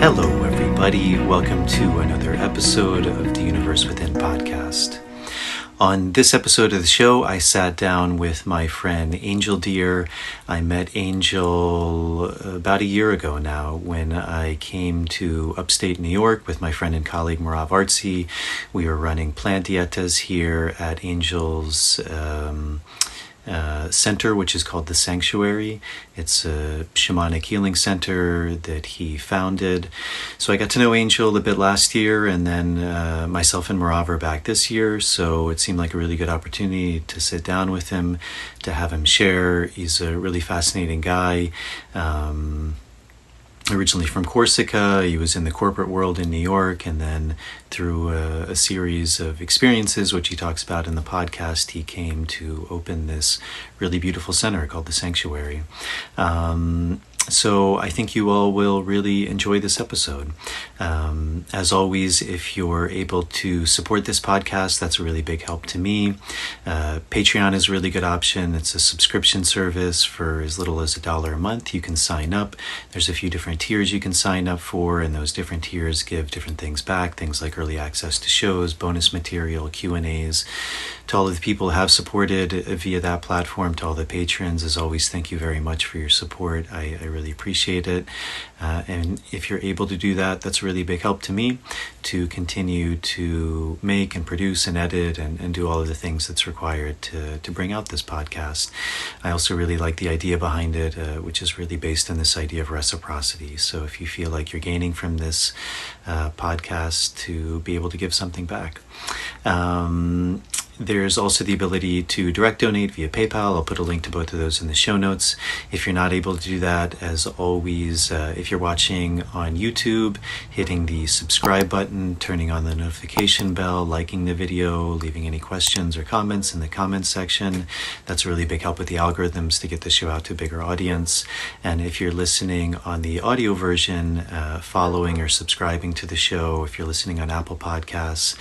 Hello, everybody. Welcome to another episode of the Universe Within podcast. On this episode of the show, I sat down with my friend Angel Deer. I met Angel about a year ago now when I came to upstate New York with my friend and colleague Marav Artsy. We were running plant dietas here at Angel's center, which is called The Sanctuary. It's a shamanic healing center that he founded. So I got to know Angel a bit last year, and then myself and Marav are back this year. So it seemed like a really good opportunity to sit down with him, to have him share. He's a really fascinating guy. Originally from Corsica, he was in the corporate world in New York, and then through a series of experiences, which he talks about in the podcast, he came to open this really beautiful center called The Sanctuary. So I think you all will really enjoy this episode. As always, if you're able to support this podcast, that's a really big help to me. Patreon is a really good option. It's a subscription service for as little as $1 a month. You can sign up. There's a few different tiers you can sign up for, and those different tiers give different things back, things like early access to shows, bonus material, Q&As. To all of the people who have supported via that platform, to all the patrons, as always, thank you very much for your support. I really appreciate it. And if you're able to do that, that's a really big help to me to continue to make and produce and edit and do all of the things that's required to bring out this podcast. I also really like the idea behind it, which is really based on this idea of reciprocity. So if you feel like you're gaining from this podcast, to be able to give something back. There's also the ability to direct donate via PayPal. I'll put a link to both of those in the show notes. If you're not able to do that, as always, if you're watching on YouTube, hitting the subscribe button, turning on the notification bell, liking the video, leaving any questions or comments in the comments section. That's a really big help with the algorithms to get the show out to a bigger audience. And if you're listening on the audio version, following or subscribing to the show, if you're listening on Apple Podcasts,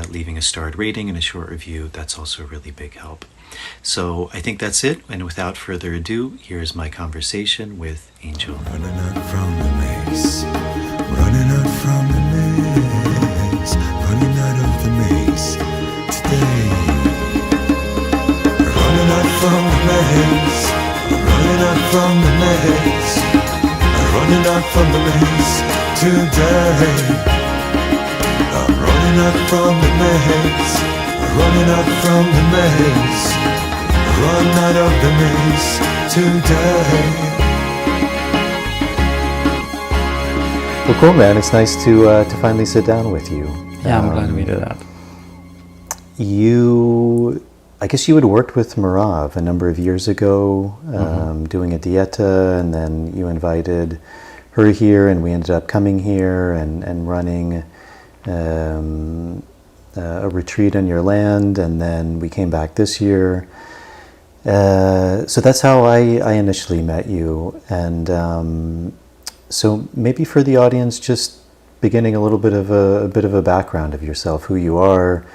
leaving a starred rating and a short review, that's also a really big help. So I think that's it. And without further ado, here's my conversation with Angel. Running out from the maze, running out from the maze, running out of the maze today. Running out from the maze, running out from the maze, running out from the maze today. I'm running out from the maze. Running out from the maze, run out of the maze today. Well, cool, man. It's nice to finally sit down with you. Yeah, I'm glad we did that. I guess you had worked with Marav a number of years ago, doing a dieta, and then you invited her here, and we ended up coming here and running a retreat on your land, and then we came back this year. So that's how I initially met you. And so maybe for the audience, just beginning a little bit of a background of yourself, who you are,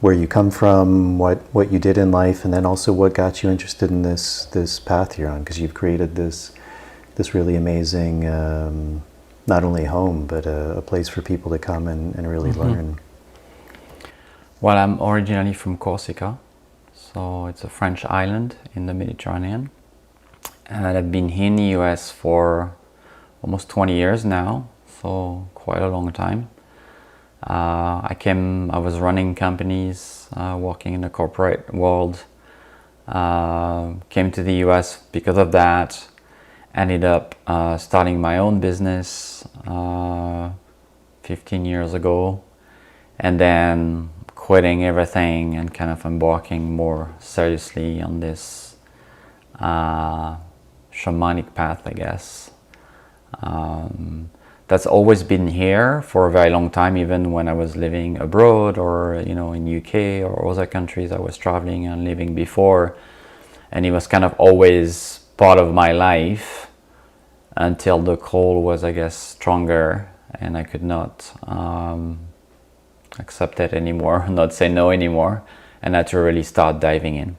where you come from, what you did in life, and then also what got you interested in this path you're on, because you've created this really amazing not only home, but a place for people to come and really learn. Well, I'm originally from Corsica, so it's a French island in the Mediterranean, and I've been here in the US for almost 20 years now, so quite a long time. I was running companies, working in the corporate world, came to the US because of that, ended up starting my own business 15 years ago, and then quitting everything and kind of embarking more seriously on this shamanic path, I guess. That's always been here for a very long time, even when I was living abroad or, in UK or other countries I was traveling and living before. And it was kind of always part of my life until the call was, I guess, stronger and I could not accept it anymore, not say no anymore, and I had to really start diving in.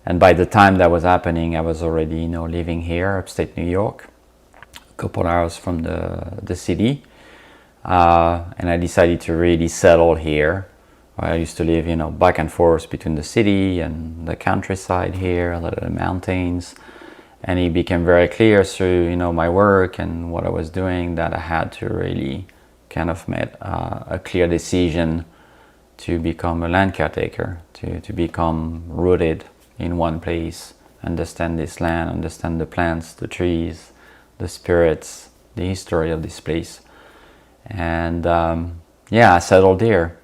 And by the time that was happening, I was already, living here, upstate New York, couple hours from the city. And I decided to really settle here. I used to live, back and forth between the city and the countryside here, a lot of the mountains. And it became very clear through, my work and what I was doing that I had to really kind of make a clear decision to become a land caretaker, to become rooted in one place, understand this land, understand the plants, the trees, the spirits, the history of this place. And I settled here.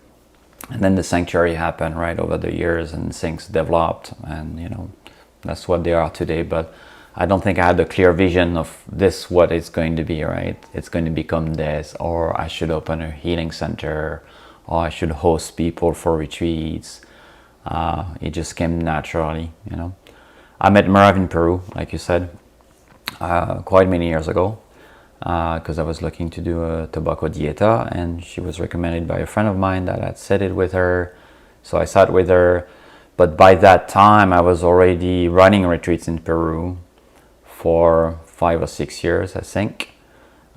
And then the sanctuary happened right over the years, and things developed, and that's what they are today. But I don't think I had a clear vision of this, what it's going to be, right? It's going to become this, or I should open a healing center, or I should host people for retreats. It just came naturally, I met Merv in Peru, like you said, quite many years ago, because I was looking to do a tobacco dieta, and she was recommended by a friend of mine that I'd studied with her. So I sat with her, but by that time I was already running retreats in Peru for 5 or 6 years, I think.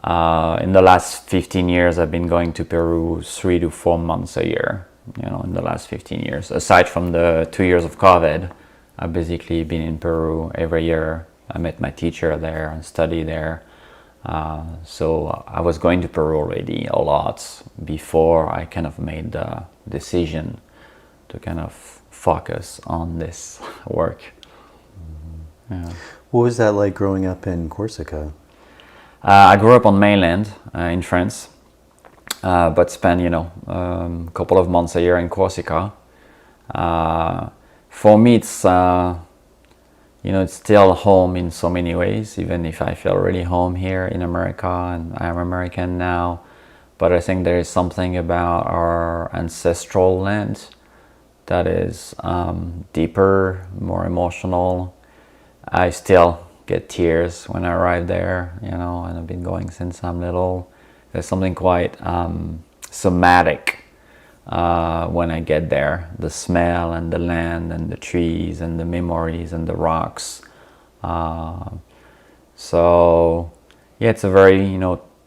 In the last 15 years, I've been going to Peru 3 to 4 months a year, in the last 15 years. Aside from the 2 years of COVID, I've basically been in Peru every year. I met my teacher there and studied there. So I was going to Peru already a lot before I kind of made the decision to kind of focus on this work. Yeah. What was that like growing up in Corsica? I grew up on mainland in France, but spent a couple of months a year in Corsica. For me, it's it's still home in so many ways, even if I feel really home here in America, and I'm American now. But I think there is something about our ancestral land that is deeper, more emotional. I still get tears when I arrive there, and I've been going since I'm little. There's something quite somatic when I get there. The smell and the land and the trees and the memories and the rocks. So yeah, it's a very,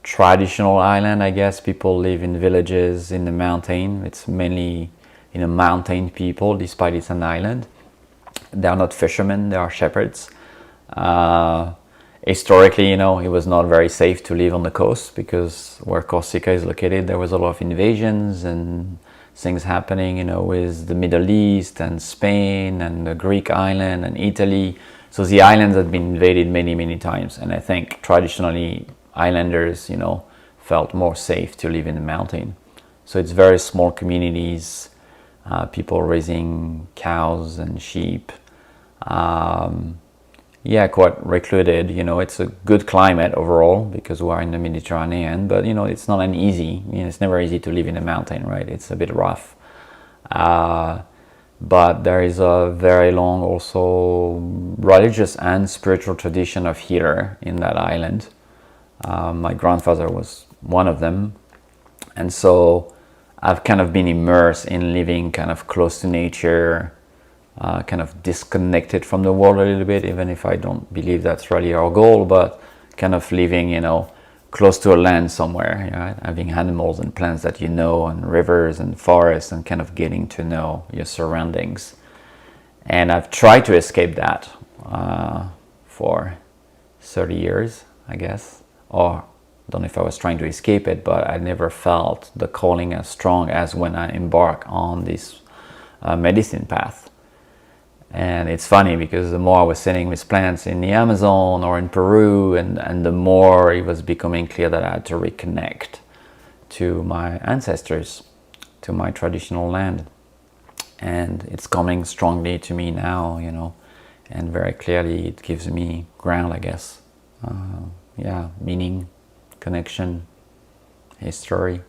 traditional island, I guess. People live in villages in the mountain. It's mainly, mountain people, despite it's an island. They're not fishermen, they are shepherds. Historically, it was not very safe to live on the coast, because where Corsica is located, there was a lot of invasions and things happening, with the Middle East and Spain and the Greek island and Italy. So the islands had been invaded many, many times. And I think traditionally islanders, felt more safe to live in the mountain. So it's very small communities, people raising cows and sheep. Quite recluded. It's a good climate overall because we are in the Mediterranean, but it's not an easy, it's never easy to live in a mountain, right? It's a bit rough. But there is a very long also religious and spiritual tradition of healer in that island. My grandfather was one of them. And so I've kind of been immersed in living kind of close to nature, kind of disconnected from the world a little bit, even if I don't believe that's really our goal, but kind of living, close to a land somewhere, right? Having animals and plants that and rivers and forests, and kind of getting to know your surroundings. And I've tried to escape that for 30 years, I guess. Or I don't know if I was trying to escape it, but I never felt the calling as strong as when I embark on this medicine path. And it's funny because the more I was sitting with plants in the Amazon or in Peru, and the more it was becoming clear that I had to reconnect to my ancestors, to my traditional land. And it's coming strongly to me now, and very clearly it gives me ground, I guess. Meaning, connection, history.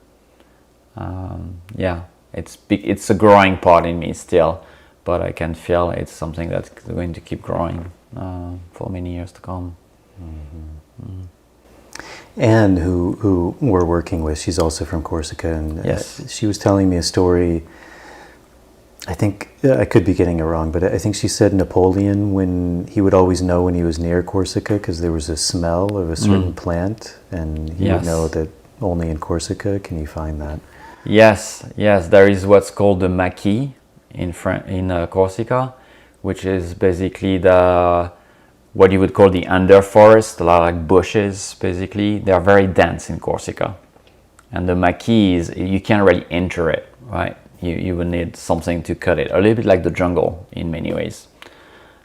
It's a growing part in me still. But I can feel it's something that's going to keep growing for many years to come. Mm-hmm. Mm. Anne, who we're working with, she's also from Corsica, and yes. She was telling me a story I think I could be getting it wrong, but I think she said Napoleon, when he would always know when he was near Corsica because there was a smell of a certain plant, and he would know that only in Corsica can you find that. Yes, there is what's called the maquis in Corsica, which is basically what you would call the underforest, a lot of like bushes. Basically, they are very dense in Corsica, and the maquis, you can't really enter it, right? You would need something to cut it, a little bit like the jungle in many ways.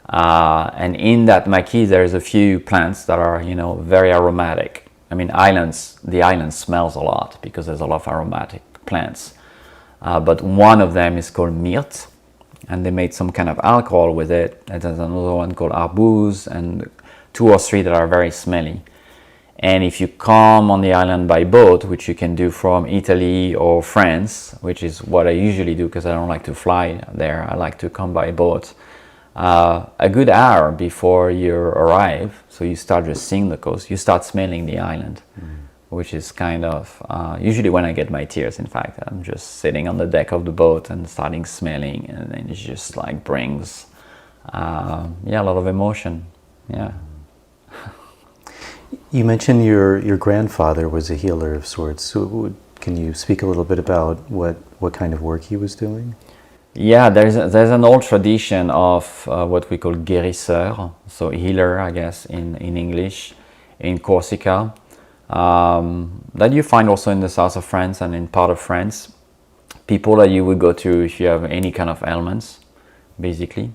And in that maquis, there's a few plants that are, very aromatic. I mean, the island smells a lot because there's a lot of aromatic plants. But one of them is called myrte, and they made some kind of alcohol with it. And there's another one called arbouze, and 2 or 3 that are very smelly. And if you come on the island by boat, which you can do from Italy or France, which is what I usually do because I don't like to fly there, I like to come by boat, a good hour before you arrive, so you start just seeing the coast, you start smelling the island, which is kind of, usually when I get my tears, in fact, I'm just sitting on the deck of the boat and starting smelling, and then it just like brings, a lot of emotion, yeah. You mentioned your grandfather was a healer of sorts. So can you speak a little bit about what kind of work he was doing? Yeah, there's an old tradition of what we call guérisseur, so healer, I guess, in English, in Corsica, that you find also in the south of France and in part of France. People that you would go to if you have any kind of ailments, basically,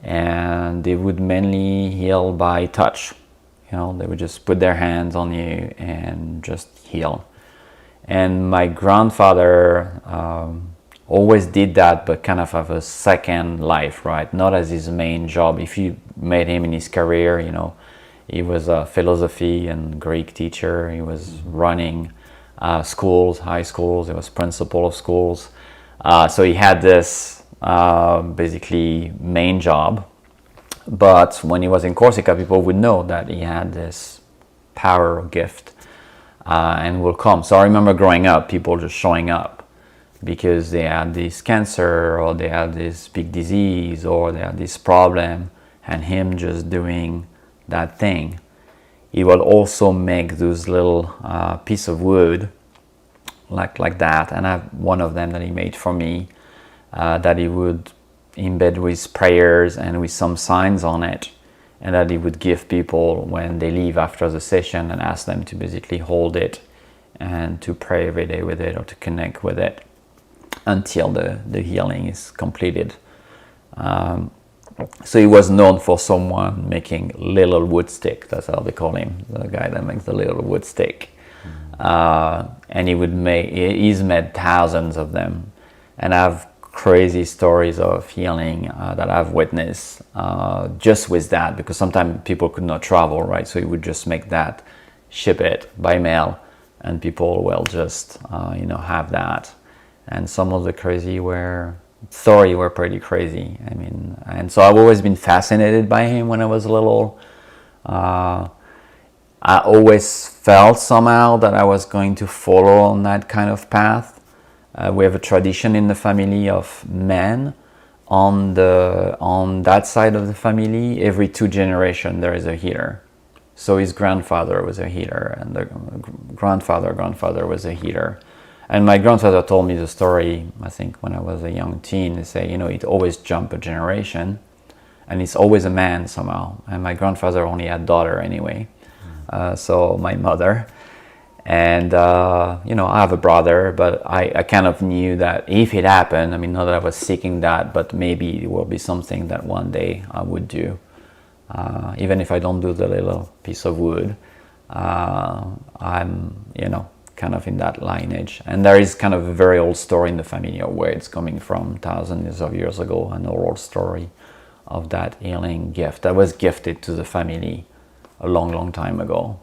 and they would mainly heal by touch. They would just put their hands on you and just heal. And my grandfather always did that, but kind of have a second life, right? Not as his main job. If you met him in his career, he was a philosophy and Greek teacher. He was running schools, high schools. He was principal of schools. So he had this basically main job. But when he was in Corsica, people would know that he had this power or gift and will come. So I remember growing up, people just showing up because they had this cancer or they had this big disease or they had this problem, and him just doing that thing. He will also make those little piece of wood like that, and I have one of them that he made for me that he would embed with prayers and with some signs on it, and that he would give people when they leave after the session and ask them to basically hold it and to pray every day with it or to connect with it until the healing is completed. So he was known for someone making little wood stick, that's how they call him, the guy that makes the little wood stick. And he's made thousands of them, and I've crazy stories of healing that I've witnessed just with that, because sometimes people could not travel, right? So he would just make that, ship it by mail, and people will just have that. And some of the stories were pretty crazy. I mean, and so I've always been fascinated by him when I was little. I always felt somehow that I was going to follow on that kind of path. We have a tradition in the family of men. On that side of the family, every 2 generations there is a healer. So his grandfather was a healer, and the grandfather was a healer. And my grandfather told me the story, I think when I was a young teen. They say, it always jump a generation, and it's always a man somehow. And my grandfather only had daughter anyway, so my mother. And I have a brother, but I kind of knew that if it happened, I mean, not that I was seeking that, but maybe it will be something that one day I would do. Even if I don't do the little piece of wood, I'm, kind of in that lineage. And there is kind of a very old story in the family of where it's coming from, thousands of years ago, an oral story of that healing gift that was gifted to the family a long, long time ago.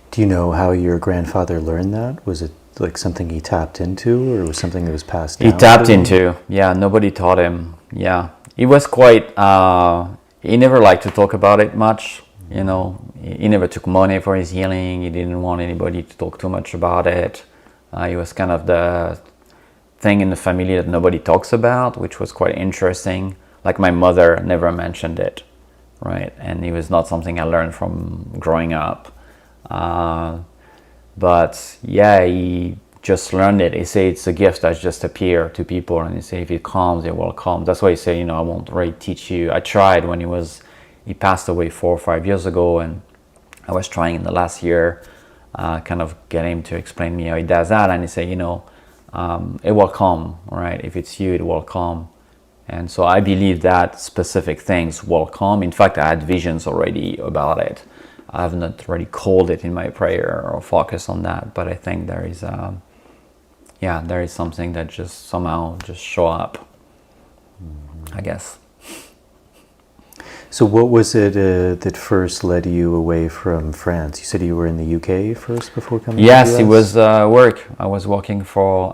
Do you know how your grandfather learned that? Was it like something he tapped into, or was something that was passed down? He tapped into, yeah, nobody taught him. Yeah, he was quite, he never liked to talk about it much, he never took money for his healing. He didn't want anybody to talk too much about it. He was kind of thing in the family that nobody talks about, which was quite interesting. Like my mother never mentioned it, right? And it was not something I learned from growing up. But yeah, he just learned it. He say it's a gift that just appear to people, and he say if it comes, it will come. That's why he say, I won't really teach you. I tried when he passed away 4 or 5 years ago, and I was trying in the last year, kind of get him to explain me how he does that, and he say, it will come, right? If it's you, it will come. And so I believe that specific things will come. In fact, I had visions already about it. I have not really called it in my prayer or focus on that, but I think there is something that just somehow just show up, I guess. So what was it that first led you away from France? You said you were in the UK first before coming to the US? Yes, it was work. I was working for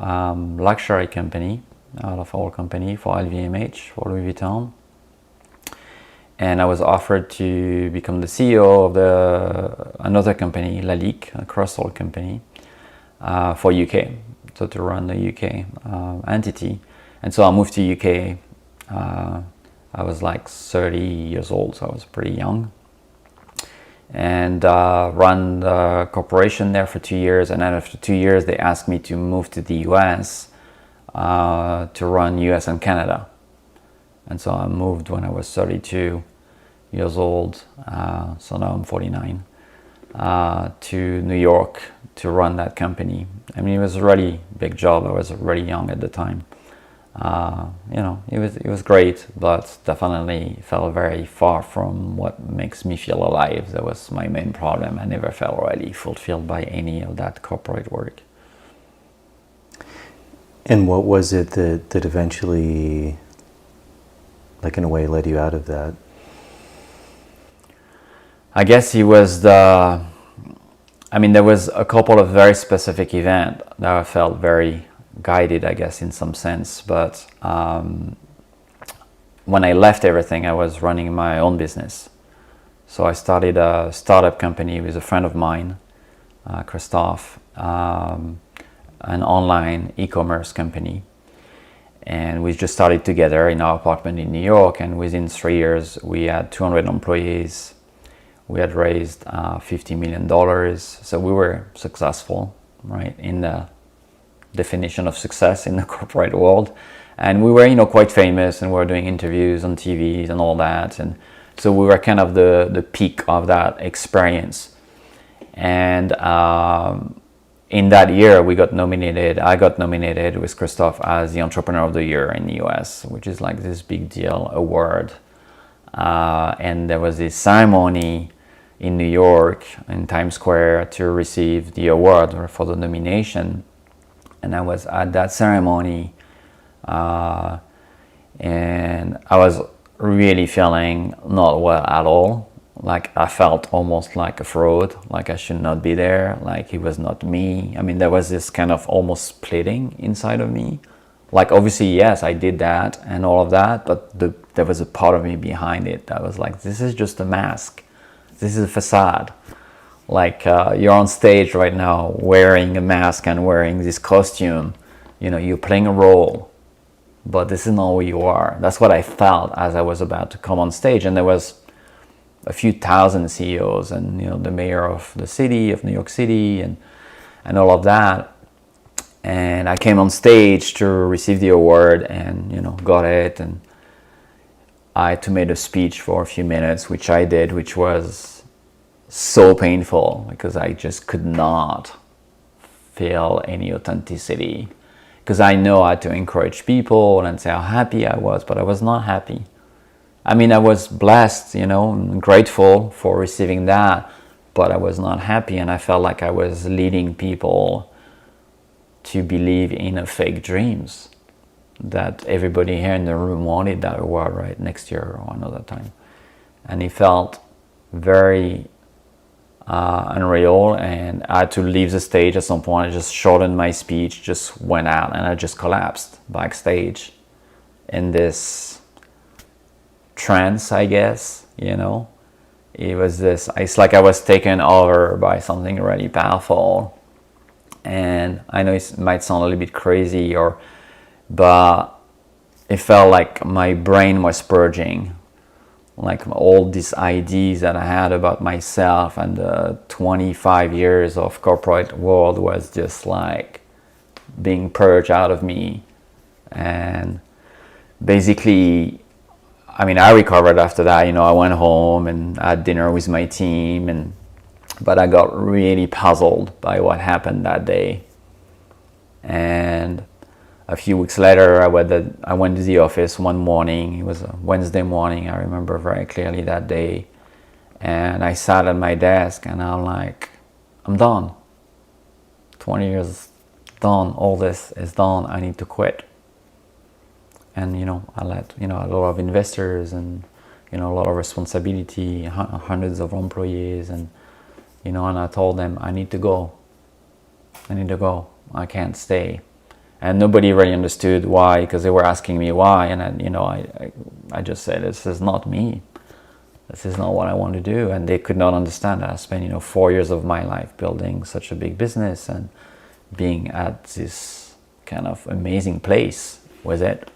luxury company, out of all company, for LVMH, for Louis Vuitton. And I was offered to become the CEO of another company, Lalique, a crystal company, for UK, so to run the UK entity. And so I moved to UK. I was like 30 years old, so I was pretty young. And run the corporation there for 2 years. And then after 2 years, they asked me to move to the US to run US and Canada. And so I moved when I was 32 years old, so now I'm 49, to New York to run that company. I mean, it was a really big job. I was really young at the time. It was great, but definitely felt very far from what makes me feel alive. That was my main problem. I never felt really fulfilled by any of that corporate work. And what was it that eventually, like in a way, led you out of that? I guess it was there was a couple of very specific events that I felt very guided, I guess, in some sense. But when I left everything, I was running my own business. So I started a startup company with a friend of mine, Christophe, an online e-commerce company. And we just started together in our apartment in New York. And within 3 years, we had 200 employees. We had raised $50 million. So we were successful, right, in the definition of success in the corporate world. And we were, quite famous, and we were doing interviews on TVs and all that. And so we were kind of the peak of that experience. And in that year, I got nominated with Christophe as the Entrepreneur of the Year in the US, which is like this big deal award. And there was this ceremony in New York, in Times Square, to receive the award for the nomination. And I was at that ceremony, and I was really feeling not well at all. Like I felt almost like a fraud, like I should not be there, like it was not me. I mean, there was this kind of almost splitting inside of me. Like obviously, yes, I did that and all of that, but there was a part of me behind it that was like, this is just a mask. This is a facade. Like you're on stage right now wearing a mask and wearing this costume. You're playing a role, but this is not who you are. That's what I felt as I was about to come on stage. And there was a few thousand CEOs and, the mayor of the city, of New York City, and all of that. And I came on stage to receive the award and, got it. And I had to make a speech for a few minutes, which I did, which was so painful because I just could not feel any authenticity. Because I know I had to encourage people and say how happy I was, but I was not happy. I mean, I was blessed, and grateful for receiving that, but I was not happy, and I felt like I was leading people to believe in a fake dreams that everybody here in the room wanted that award right next year or another time. And it felt very unreal, and I had to leave the stage at some point. I just shortened my speech, just went out, and I just collapsed backstage in this trance, I guess. It's like I was taken over by something really powerful. And I know it might sound a little bit crazy, or but it felt like my brain was purging, like all these ideas that I had about myself and the 25 years of corporate world was just like being purged out of me. And basically, I mean, I recovered after that. I went home and had dinner with my team, but I got really puzzled by what happened that day. And a few weeks later, I went to the office one morning. It was a Wednesday morning. I remember very clearly that day. And I sat at my desk and I'm like, I'm done. 20 years done. All this is done. I need to quit. And, I let, a lot of investors and, a lot of responsibility, hundreds of employees. And, and I told them, I need to go. I can't stay. And nobody really understood why, because they were asking me why. And I just said, this is not me. This is not what I want to do. And they could not understand that. I spent, 4 years of my life building such a big business and being at this kind of amazing place with it,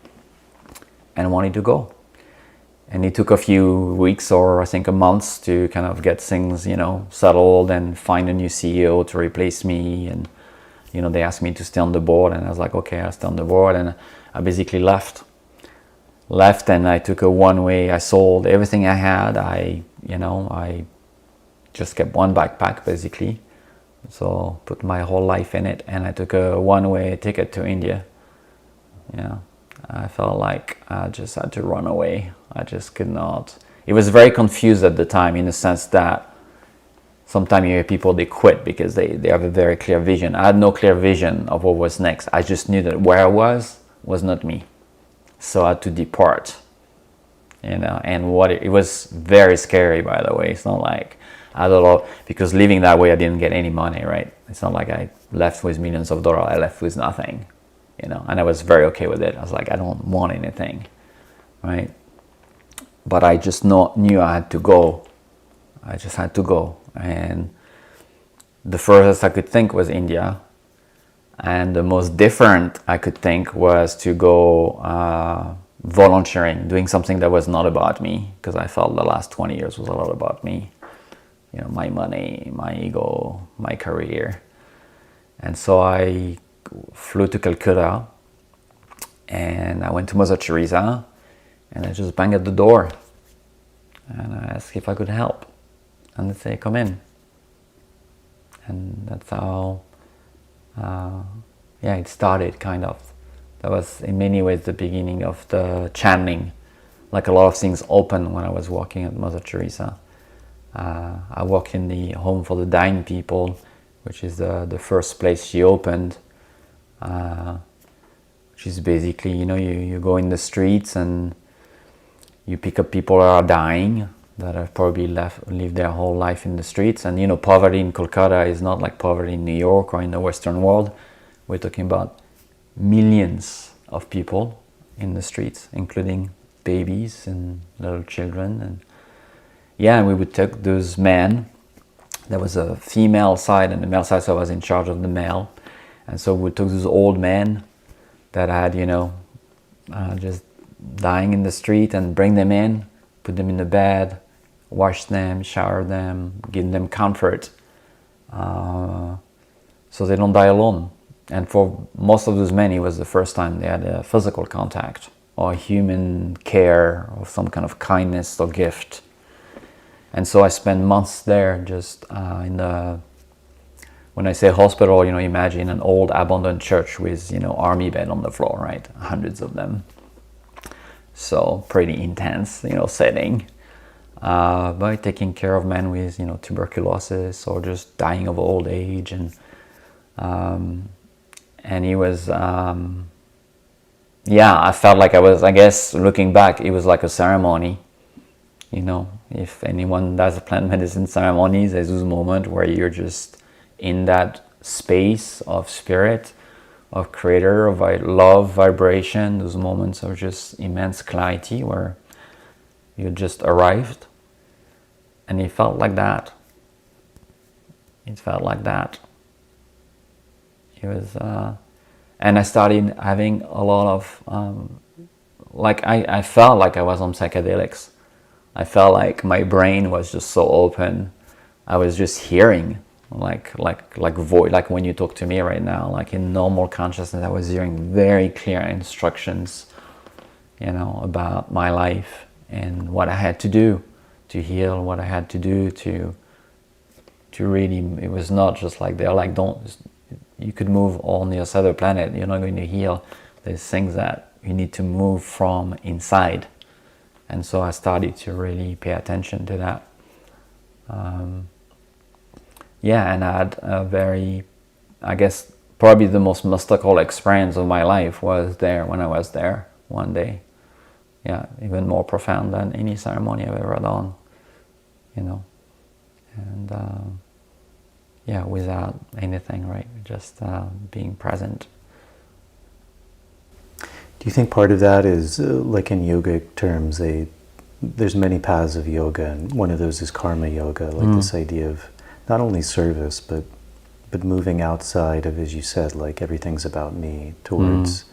and wanted to go. And it took a few weeks, or I think a month, to kind of get things, settled and find a new CEO to replace me. And they asked me to stay on the board, and I was like, okay, I'll stay on the board. And I basically left, and I took a one-way. I sold everything I had. I just kept one backpack basically, so put my whole life in it, and I took a one-way ticket to India. I felt like I just had to run away. I just could not. It was very confused at the time, in the sense that sometimes you hear people, they quit because they have a very clear vision. I had no clear vision of what was next. I just knew that where I was not me. So I had to depart. And it was very scary, by the way. It's not like I don't know, because living that way, I didn't get any money, right? It's not like I left with millions of dollars. I left with nothing, and I was very okay with it. I was like, I don't want anything, right? But I just knew I had to go. I just had to go. And the furthest I could think was India. And the most different I could think was to go volunteering, doing something that was not about me, because I felt the last 20 years was a lot about me. My money, my ego, my career. And so I flew to Calcutta, and I went to Mother Teresa, and I just banged at the door. And I asked if I could help. And they say, come in. And that's how, it started, kind of. That was in many ways the beginning of the channeling. Like a lot of things opened when I was working at Mother Teresa. I work in the home for the dying people, which is the first place she opened. Which is basically, you go in the streets and you pick up people that are dying, that have probably lived their whole life in the streets. And poverty in Kolkata is not like poverty in New York or in the Western world. We're talking about millions of people in the streets, including babies and little children. And we would take those men. There was a female side and a male side, so I was in charge of the male. And so we took those old men that had, just dying in the street, and bring them in, put them in the bed, wash them, shower them, give them comfort, so they don't die alone. And for most of those men, it was the first time they had a physical contact or human care or some kind of kindness or gift. And so I spent months there, just when I say hospital, imagine an old abandoned church with, army bed on the floor, right? Hundreds of them. So pretty intense, setting. By taking care of men with, tuberculosis or just dying of old age. And he was, I felt like I guess looking back, it was like a ceremony. If anyone does plant medicine ceremonies, there's this moment where you're just in that space of spirit, of creator, of love, vibration, those moments of just immense clarity where you just arrived. And it felt like that. It was, And I started having a lot of, I felt like I was on psychedelics. I felt like my brain was just so open. I was just hearing, like voice, like when you talk to me right now, like in normal consciousness, I was hearing very clear instructions, about my life and what I had to do to heal, what I had to do to really, it was not just like they're like, you could move on this other planet, you're not going to heal. There's things that you need to move from inside. And so I started to really pay attention to that. And I had a very, I guess, probably the most mystical experience of my life was there when I was there one day. Yeah, even more profound than any ceremony I've ever done, And without anything, right? Just being present. Do you think part of that is, like in yogic terms, there's many paths of yoga, and one of those is karma yoga, like this idea of not only service, but moving outside of, as you said, like everything's about me, towards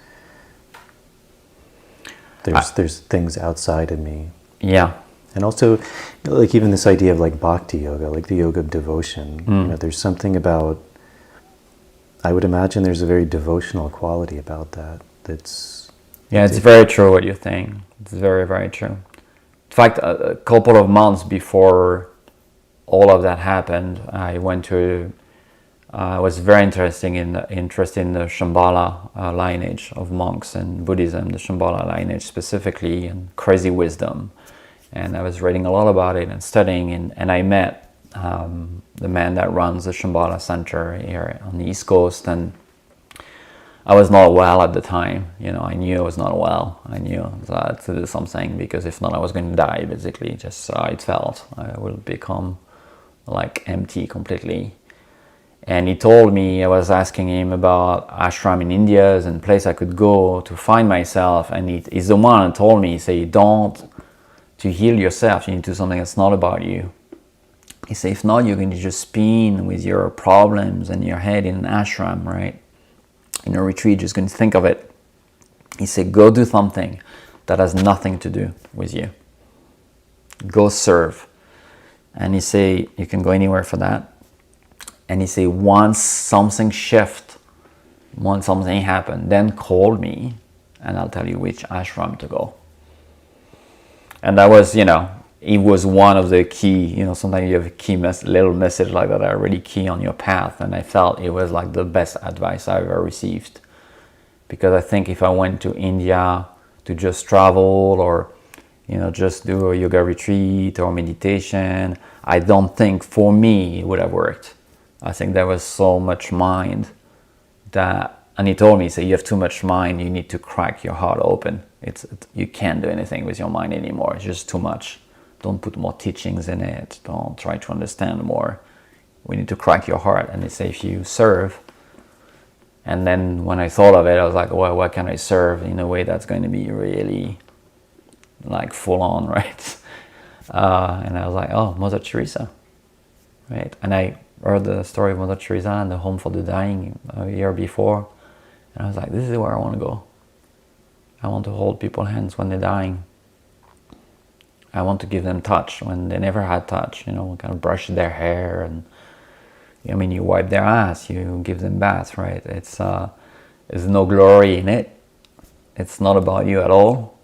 there's things outside of me. Yeah. And also, like even this idea of like bhakti yoga, like the yoga of devotion, there's something about, I would imagine there's a very devotional quality about that. It's very true what you're saying. It's very, very true. In fact, a couple of months before all of that happened, I was very interested in the Shambhala lineage of monks and Buddhism, the Shambhala lineage specifically, and crazy wisdom. And I was reading a lot about it and studying, and I met the man that runs the Shambhala Center here on the East Coast, and I was not well at the time. I knew I was not well. I knew I had to do something, because if not, I was going to die, basically. Just how it felt. I will become like empty completely. And he told me, I was asking him about ashram in India and place I could go to find myself, and he's the one who told me, say, to heal yourself, you need to do something that's not about you. He said, if not, you're going to just spin with your problems and your head in an ashram, right? In a retreat, just going to think of it. He said, go do something that has nothing to do with you. Go serve. And he said, you can go anywhere for that. And he said, once something shifts, once something happens, then call me and I'll tell you which ashram to go. And that was, it was one of the key, sometimes you have a key little message like that are really key on your path. And I felt it was like the best advice I ever received. Because I think if I went to India to just travel or, just do a yoga retreat or meditation, I don't think for me it would have worked. I think there was so much mind and he told me, you have too much mind, you need to crack your heart open. You can't do anything with your mind anymore, it's just too much. Don't put more teachings in it, don't try to understand more. We need to crack your heart. And they say, if you serve, and then when I thought of it, I was like, well, what can I serve in a way that's going to be really like full on, right? And I was like, oh, Mother Teresa, right? And I heard the story of Mother Teresa and the Home for the Dying a year before, and I was like, this is where I want to go. I want to hold people's hands when they're dying. I want to give them touch when they never had touch, kind of brush their hair, and you wipe their ass, you give them baths, right? There's no glory in it. It's not about you at all.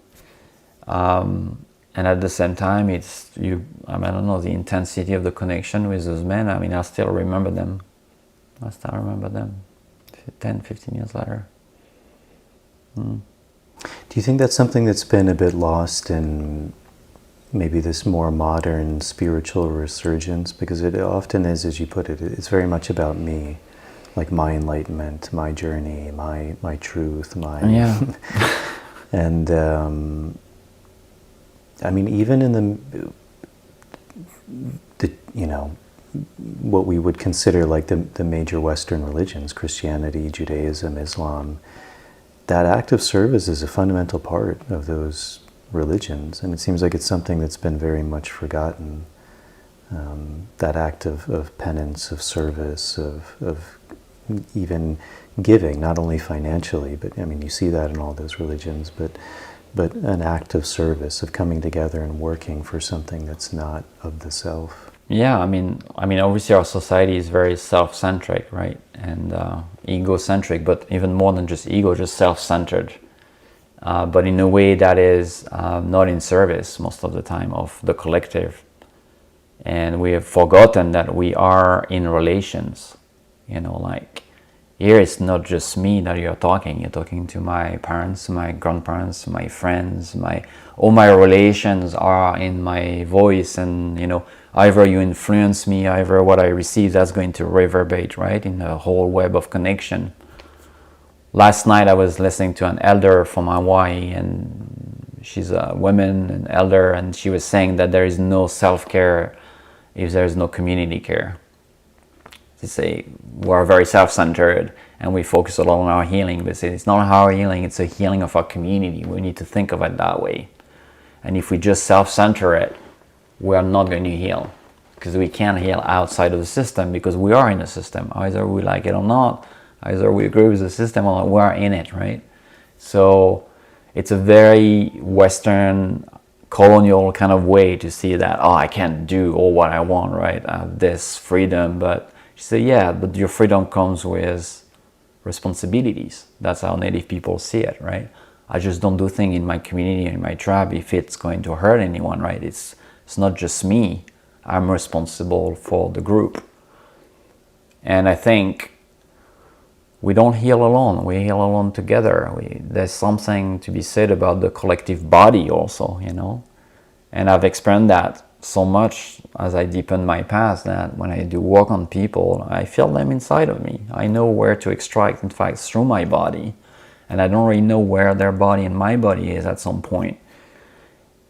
And at the same time, I don't know, the intensity of the connection with those men. I still remember them. 10, 15 years later. Do you think that's something that's been a bit lost in maybe this more modern spiritual resurgence? Because it often is, as you put it, it's very much about me, like my enlightenment, my journey, my truth, Yeah. And even in the what we would consider like the major Western religions, Christianity, Judaism, Islam, that act of service is a fundamental part of those religions, and it seems like it's something that's been very much forgotten. That act of penance, of service, of even giving, not only financially, but I mean, you see that in all those religions, but an act of service, of coming together and working for something that's not of the self. Yeah, I mean, obviously our society is very self-centric, right, and egocentric, but even more than just ego, just self-centered. But in a way that is not in service most of the time of the collective. And we have forgotten that we are in relations. Like here it's not just me that you're talking to my parents, my grandparents, my friends, all my relations are in my voice, and either you influence me, either what I receive, that's going to reverberate, right, in a whole web of connection. Last night I was listening to an elder from Hawaii, and she's a woman, an elder, and she was saying that there is no self-care if there is no community care. They say we're very self-centered and we focus a lot on our healing, but it's not our healing, it's a healing of our community. We need to think of it that way. And if we just self-center it, we are not going to heal, because we can't heal outside of the system, because we are in the system. Either we like it or not, either we agree with the system or we are in it, right? So it's a very Western colonial kind of way to see that, I can't do all what I want, right? I have this freedom, but you say, yeah, but your freedom comes with responsibilities. That's how Native people see it, right? I just don't do things in my community, in my tribe, if it's going to hurt anyone, right? It's not just me. I'm responsible for the group. And I think we don't heal alone. We heal alone together. There's something to be said about the collective body also, And I've experienced that so much as I deepen my path, that when I do work on people, I feel them inside of me. I know where to extract, in fact, through my body. And I don't really know where their body and my body is at some point.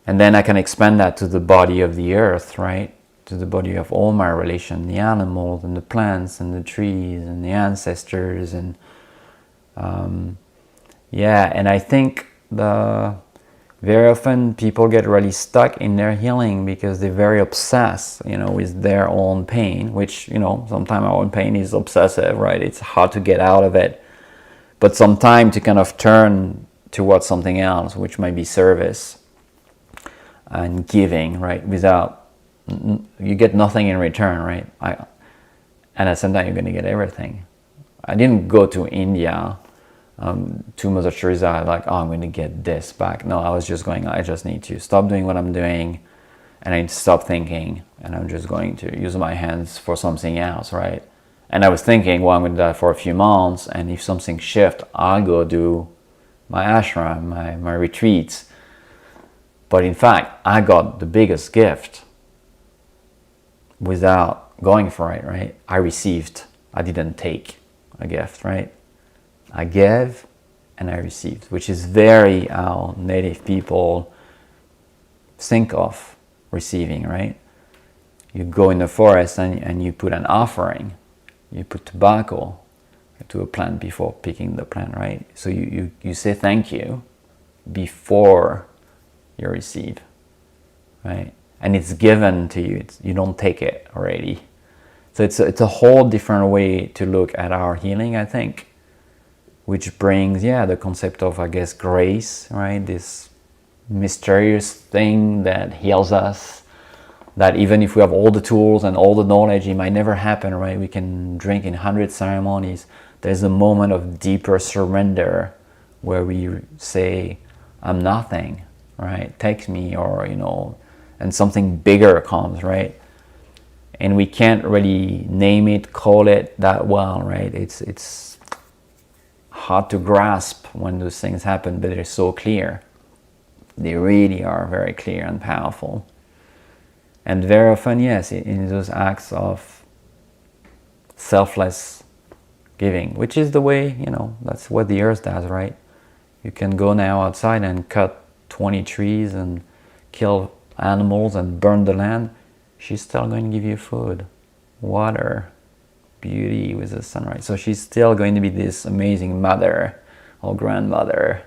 And then I can expand that to the body of the earth, right? To the body of all my relations, the animals and the plants and the trees and the ancestors. And and I think very often people get really stuck in their healing because they're very obsessed, with their own pain, which, sometimes our own pain is obsessive, right? It's hard to get out of it. But sometimes to kind of turn towards something else, which might be service and giving, right? You get nothing in return, right? And at the same time, you're going to get everything. I didn't go to India to Mother Teresa like, I'm going to get this back. No, I was just going, I just need to stop doing what I'm doing, and I need to stop thinking, and I'm just going to use my hands for something else, right? And I was thinking, well, I'm going to do that for a few months, and if something shifts, I'll go do my ashram, my retreats. But in fact, I got the biggest gift without going for it, right? I received. I didn't take a gift, right? I gave and I received, which is very how Native people think of receiving, right? You go in the forest and you put an offering. You put tobacco to a plant before picking the plant, right? So you say thank you before you receive, right? And it's given to you. You don't take it already. So it's a whole different way to look at our healing, I think, which brings, the concept of, I guess, grace, right? This mysterious thing that heals us, that even if we have all the tools and all the knowledge, it might never happen, right? We can drink in 100 ceremonies. There's a moment of deeper surrender where we say, I'm nothing, right? Take me, or, and something bigger comes, right? And we can't really name it, call it that well, right? It's hard to grasp when those things happen, but they're so clear. They really are very clear and powerful. And very often, yes, in those acts of selfless giving, which is the way, that's what the earth does, right? You can go now outside and cut 20 trees and kill animals and burn the land. She's still going to give you food, water, beauty with the sunrise. So she's still going to be this amazing mother or grandmother,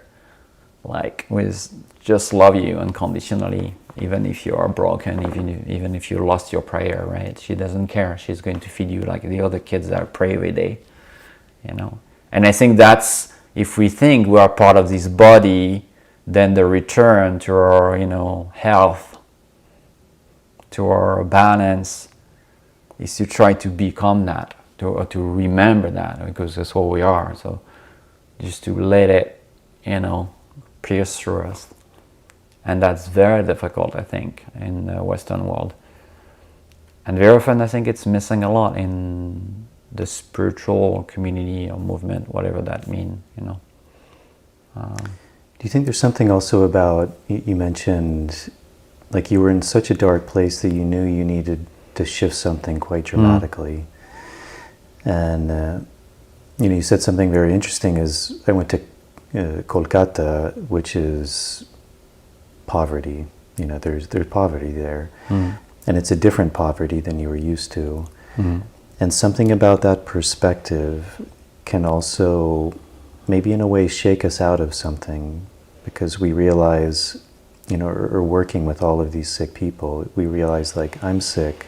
like, with just love you unconditionally, even if you are broken, even if you lost your prayer, right? She doesn't care. She's going to feed you like the other kids that pray every day. you know. And I think that's, if we think we are part of this body, then the return to our, you know, health, to our balance, is to try to become that, to remember that, because that's what we are. So just to let it, you know, pierce through us. And that's very difficult, I think, in the Western world. And very often I think it's missing a lot in the spiritual community or movement, whatever that means, you know. Do you think there's something also about, you mentioned, like you were in such a dark place that you knew you needed to shift something quite dramatically. And, you know, you said something very interesting is, I went to Kolkata, which is poverty. You know, there's poverty there. And it's a different poverty than you were used to. And something about that perspective can also, maybe in a way, shake us out of something, because we realize, you know, or working with all of these sick people, we realize, like, I'm sick,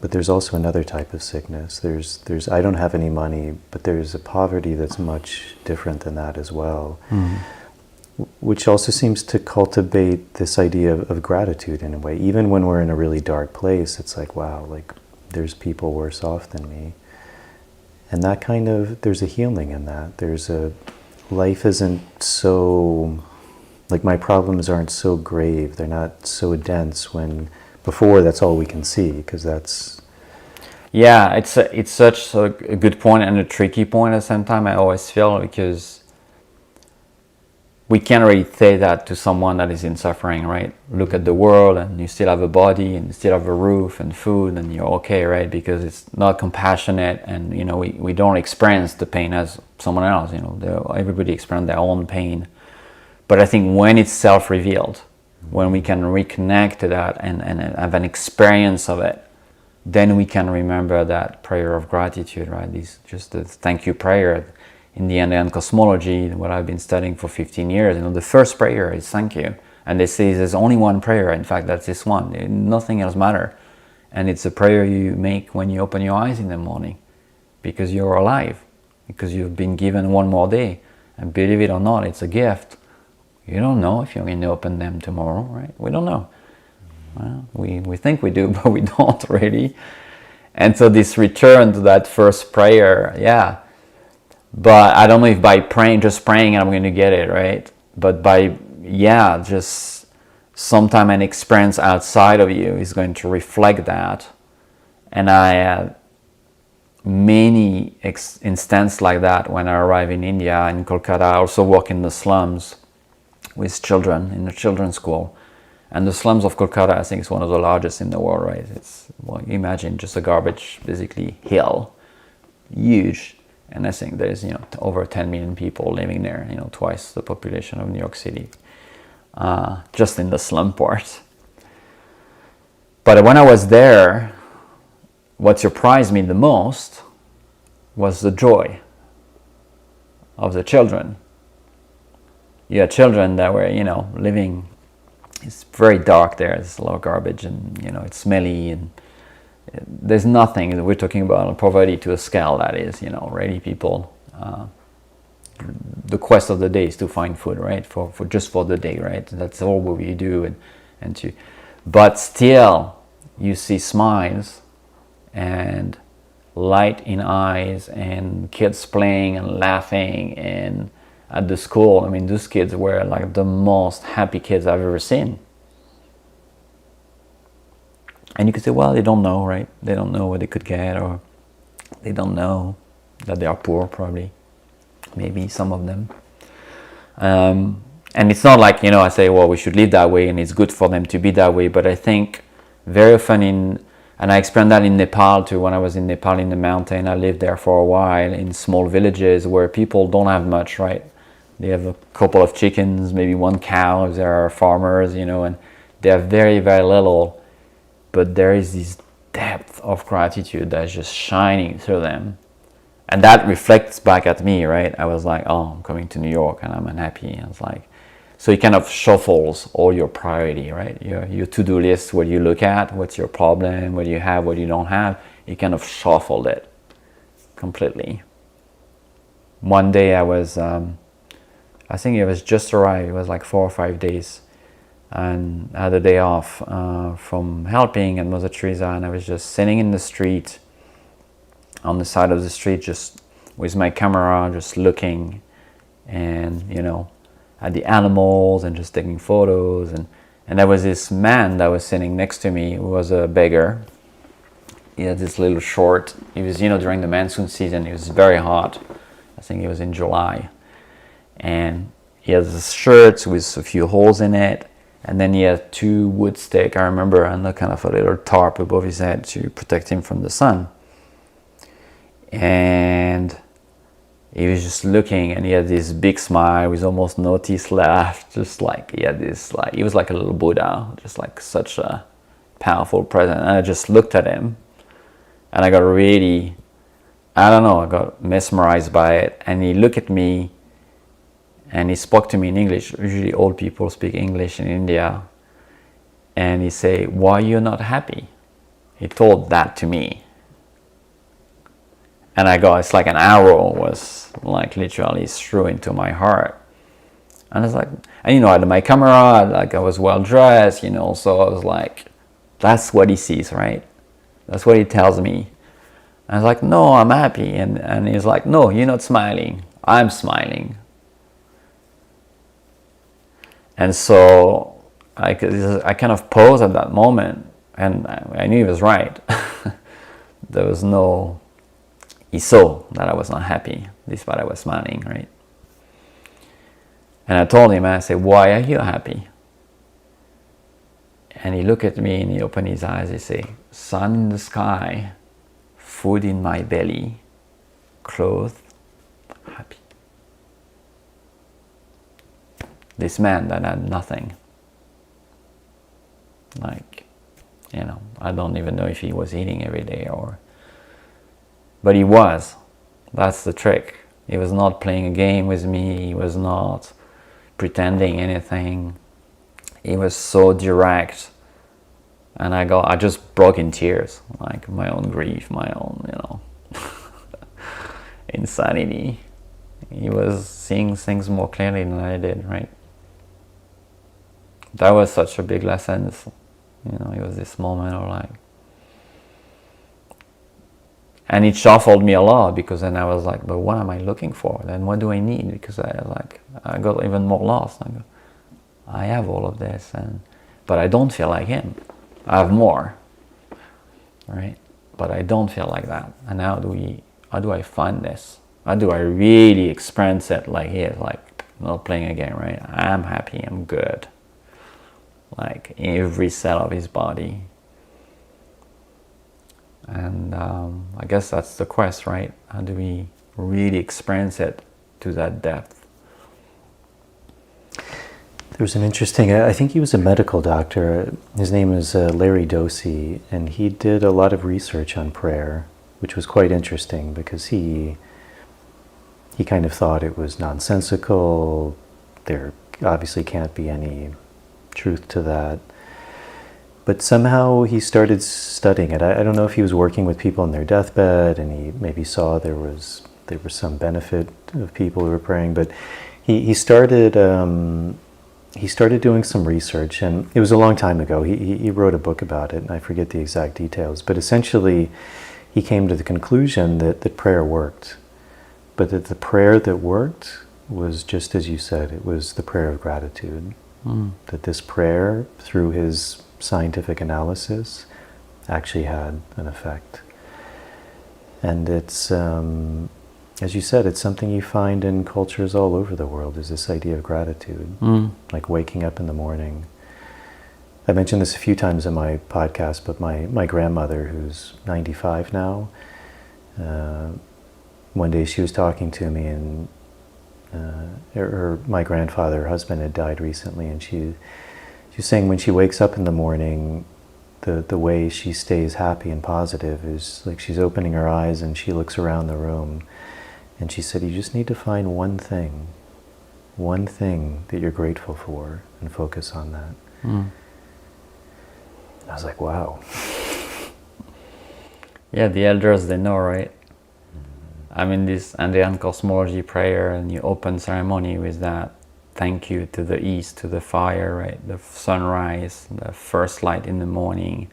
but there's also another type of sickness. There's I don't have any money, but there's a poverty that's much different than that as well. Which also seems to cultivate this idea of gratitude in a way. Even when we're in a really dark place, it's like, wow, like there's people worse off than me. And that kind of, there's a healing in that. There's a, life isn't so, like my problems aren't so grave. They're not so dense when, before that's all we can see, because that's... Yeah, it's such a good point and a tricky point at the same time, I always feel, because we can't really say that to someone that is in suffering, right? Look at the world and you still have a body and you still have a roof and food and you're okay, right? Because it's not compassionate, and, you know, we don't experience the pain as someone else, you know, everybody experiences their own pain. But I think when it's self-revealed, when we can reconnect to that and have an experience of it, then we can remember that prayer of gratitude, right? Just the thank you prayer. In the Indian cosmology, what I've been studying for 15 years, you know, the first prayer is thank you. And they say there's only one prayer. In fact, that's this one. Nothing else matters. And it's a prayer you make when you open your eyes in the morning, because you're alive, because you've been given one more day. And believe it or not, it's a gift. You don't know if you're going to open them tomorrow, right? We don't know. Well, we think we do, but we don't really. And so this return to that first prayer, yeah. But I don't know if by just praying I'm going to get it, right? But by, yeah, just sometime an experience outside of you is going to reflect that. And I had many instances like that when I arrived in India, in Kolkata. I also work in the slums with children, in the children's school. And the slums of Kolkata, I think, is one of the largest in the world, right? It's, well, imagine just a garbage, basically, hill, huge. And I think there's, you know, over 10 million people living there, you know, twice the population of New York City, just in the slum part. But when I was there, what surprised me the most was the joy of the children. You had children that were, you know, living, it's very dark there, there's a lot of garbage and, you know, it's smelly, and there's nothing that we're talking about poverty to a scale that is, you know, really people, the quest of the day is to find food, right? For just for the day, right? That's all we do, but still you see smiles and light in eyes and kids playing and laughing, and at the school, I mean, those kids were like the most happy kids I've ever seen. And you could say, well, they don't know, right? They don't know what they could get, or they don't know that they are poor, probably. Maybe some of them. And it's not like, you know, I say, well, we should live that way and it's good for them to be that way. But I think very often and I experienced that in Nepal too. When I was in Nepal in the mountain, I lived there for a while in small villages where people don't have much, right? They have a couple of chickens, maybe one cow if there are farmers, you know, and they have very, very little. But there is this depth of gratitude that's just shining through them. And that reflects back at me, right? I was like, oh, I'm coming to New York and I'm unhappy. I was like, so it kind of shuffles all your priority, right? Your to-do list, what you look at, what's your problem, what you have, what you don't have. You kind of shuffled it completely. one day I was, I think it was just arrived, it was like 4 or 5 days, and I had a day off from helping at Mother Teresa, and I was just sitting in the street, on the side of the street, just with my camera, just looking, and at the animals and just taking photos, and there was this man that was sitting next to me who was a beggar. He had this little short, he was during the monsoon season, it was very hot, I think it was in July, and he had this shirt with a few holes in it, and then he had 2 wood sticks, I remember, and a kind of a little tarp above his head to protect him from the sun. And he was just looking, and he had this big smile with almost no teeth left, just like he had this, like he was like a little Buddha, just like such a powerful presence. And I just looked at him, and I got really, I don't know, I got mesmerized by it. And he looked at me, and he spoke to me in English. Usually old people speak English in India. And he said, "Why you're not happy?" He told that to me. And I got, it's like an arrow was like literally through into my heart. And I was like, and I had my camera, like I was well dressed, so I was like, that's what he sees, right? That's what he tells me. And I was like, no, I'm happy. And he's like, no, you're not smiling. I'm smiling. And so I kind of paused at that moment, and I knew he was right. There was no, he saw that I was not happy, despite I was smiling, right? And I told him, I said, why are you happy? And he looked at me and he opened his eyes. He said, sun in the sky, food in my belly, clothes, happy. This man that had nothing. Like, I don't even know if he was eating every day but he was. That's the trick. He was not playing a game with me. He was not pretending anything. He was so direct. And I just broke in tears, like my own grief, my own, insanity. He was seeing things more clearly than I did, right? That was such a big lesson. It was this moment of like, and it shuffled me a lot, because then I was like, but what am I looking for? Then what do I need? Because I got even more lost. I have all of this, but I don't feel like him. I have more, right? But I don't feel like that. And how do I find this? How do I really experience it like he is, like not playing a game, right? I'm happy, I'm good. Like every cell of his body. And I guess that's the quest, right? How do we really experience it to that depth? There's an interesting, I think he was a medical doctor. His name is Larry Dosey, and he did a lot of research on prayer, which was quite interesting, because he kind of thought it was nonsensical. There obviously can't be any truth to that. But somehow he started studying it. I don't know if he was working with people on their deathbed and he maybe saw there was some benefit of people who were praying, but he started doing some research, and it was a long time ago. He wrote a book about it, and I forget the exact details, but essentially he came to the conclusion that prayer worked, but that the prayer that worked was just as you said, it was the prayer of gratitude. That this prayer, through his scientific analysis, actually had an effect. And it's, as you said, it's something you find in cultures all over the world, is this idea of gratitude. Like waking up in the morning. I mentioned this a few times in my podcast, but my grandmother, who's 95 now, one day she was talking to me, and my grandfather, her husband, had died recently, and she was saying when she wakes up in the morning, the way she stays happy and positive is like she's opening her eyes and she looks around the room, and she said, you just need to find one thing that you're grateful for and focus on that. I was like, wow. Yeah, the elders, they know, right? I'm in this Andean cosmology prayer, and you open ceremony with that thank you to the east, to the fire, right? The sunrise, the first light in the morning.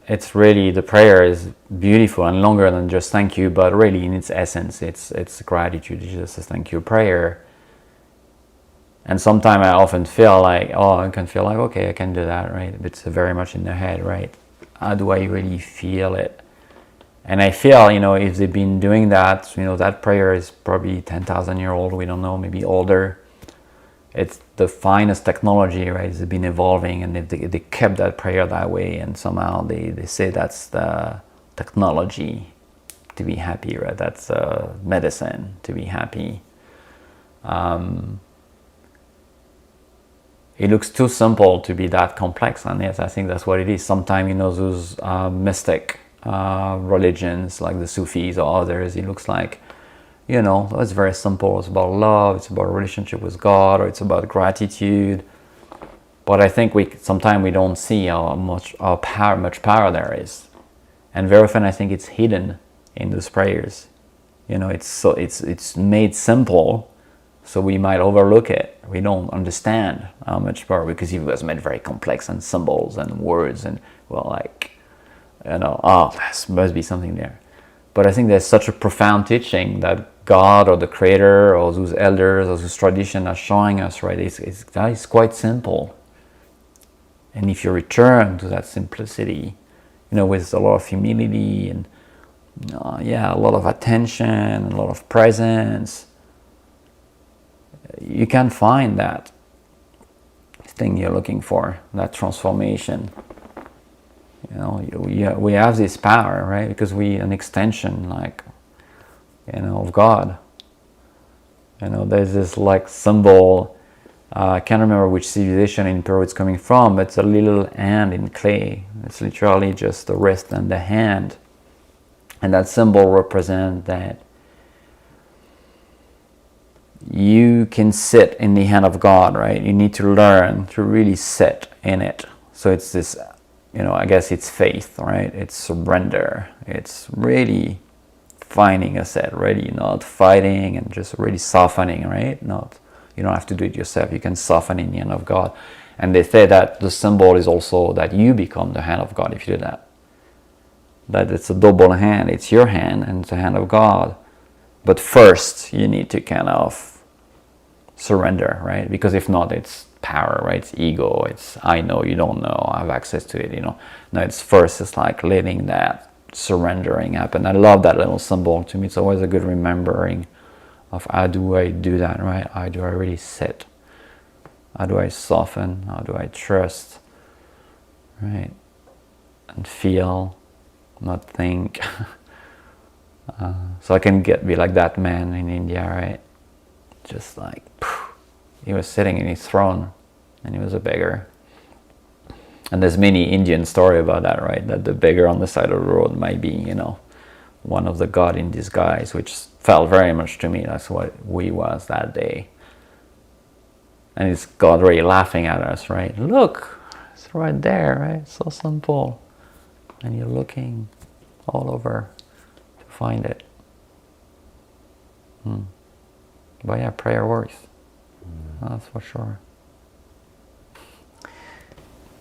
It's really, the prayer is beautiful and longer than just thank you, but really in its essence, it's gratitude. It's just a thank you prayer. And sometimes I often feel like, okay, I can do that, right? It's very much in the head, right? How do I really feel it? And I feel, if they've been doing that, that prayer is probably 10,000 years old, we don't know, maybe older. It's the finest technology, right? It's been evolving, and they kept that prayer that way, and somehow they say that's the technology to be happy, right? That's medicine to be happy. It looks too simple to be that complex, and yes, I think that's what it is. Sometimes, those mystic religions like the Sufis or others, it looks like, it's very simple. It's about love, it's about a relationship with God, or it's about gratitude. But I think sometimes we don't see how much power there is, and very often I think it's hidden in those prayers. It's made simple, so we might overlook it. We don't understand how much power, because it was made very complex, and symbols and words, and there must be something there. But I think there's such a profound teaching that God or the Creator or those elders or those traditions are showing us, right? It's quite simple. And if you return to that simplicity, with a lot of humility and a lot of attention and a lot of presence, you can find that thing you're looking for, that transformation. We have this power, right? Because we're an extension, of God. There's this symbol. I can't remember which civilization in Peru it's coming from, but it's a little hand in clay. It's literally just the wrist and the hand. And that symbol represents that you can sit in the hand of God, right? You need to learn to really sit in it. So it's this, I guess it's faith, right? It's surrender. It's really finding a set, really not fighting, and just really softening, right? You don't have to do it yourself. You can soften in the hand of God. And they say that the symbol is also that you become the hand of God if you do that. That it's a double hand. It's your hand and it's the hand of God. But first, you need to kind of surrender, right? Because if not, it's power, right? It's ego. It's I know, you don't know, I have access to it, No, it's like letting that surrendering happen. I love that little symbol. To me, it's always a good remembering of how do I do that, right? How do I really sit? How do I soften? How do I trust, right? And feel, not think. So I can be like that man in India, right? Just like, he was sitting in his throne and he was a beggar. And there's many Indian story about that, right? That the beggar on the side of the road might be, one of the God in disguise, which felt very much to me. That's what we was that day. And it's God really laughing at us, right? Look, it's right there, right? So simple. And you're looking all over to find it. But yeah, prayer works. That's for sure.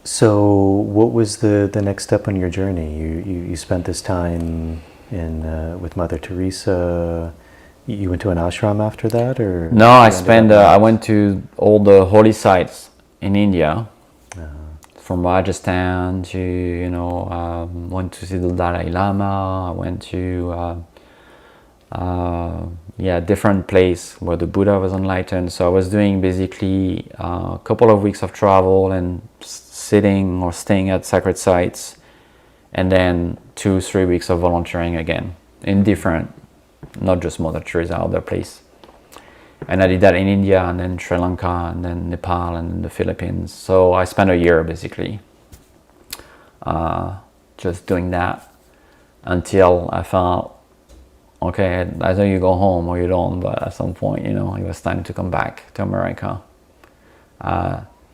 So what was the next step on your journey? You spent this time with Mother Teresa. You went to an ashram after that, or no? I went to all the holy sites in India, from Rajasthan to went to see the Dalai Lama. I went to different place where the Buddha was enlightened. So I was doing basically a couple of weeks of travel and sitting or staying at sacred sites, and then 2-3 weeks of volunteering again in different, not just Mother Teresa, other place. And I did that in India, and then Sri Lanka, and then Nepal, and then the Philippines. So I spent a year basically just doing that until I found, okay, either you go home or you don't, but at some point, it was time to come back to America.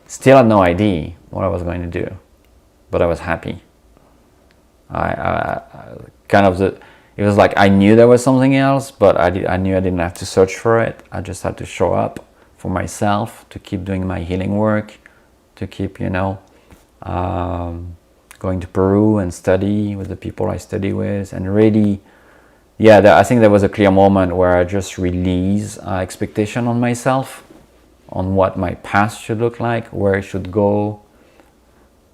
Still had no idea what I was going to do, but I was happy. it was like I knew there was something else, but I knew I didn't have to search for it. I just had to show up for myself, to keep doing my healing work, to keep, going to Peru and study with the people I study with, and really, I think there was a clear moment where I just release expectation on myself, on what my past should look like, where it should go,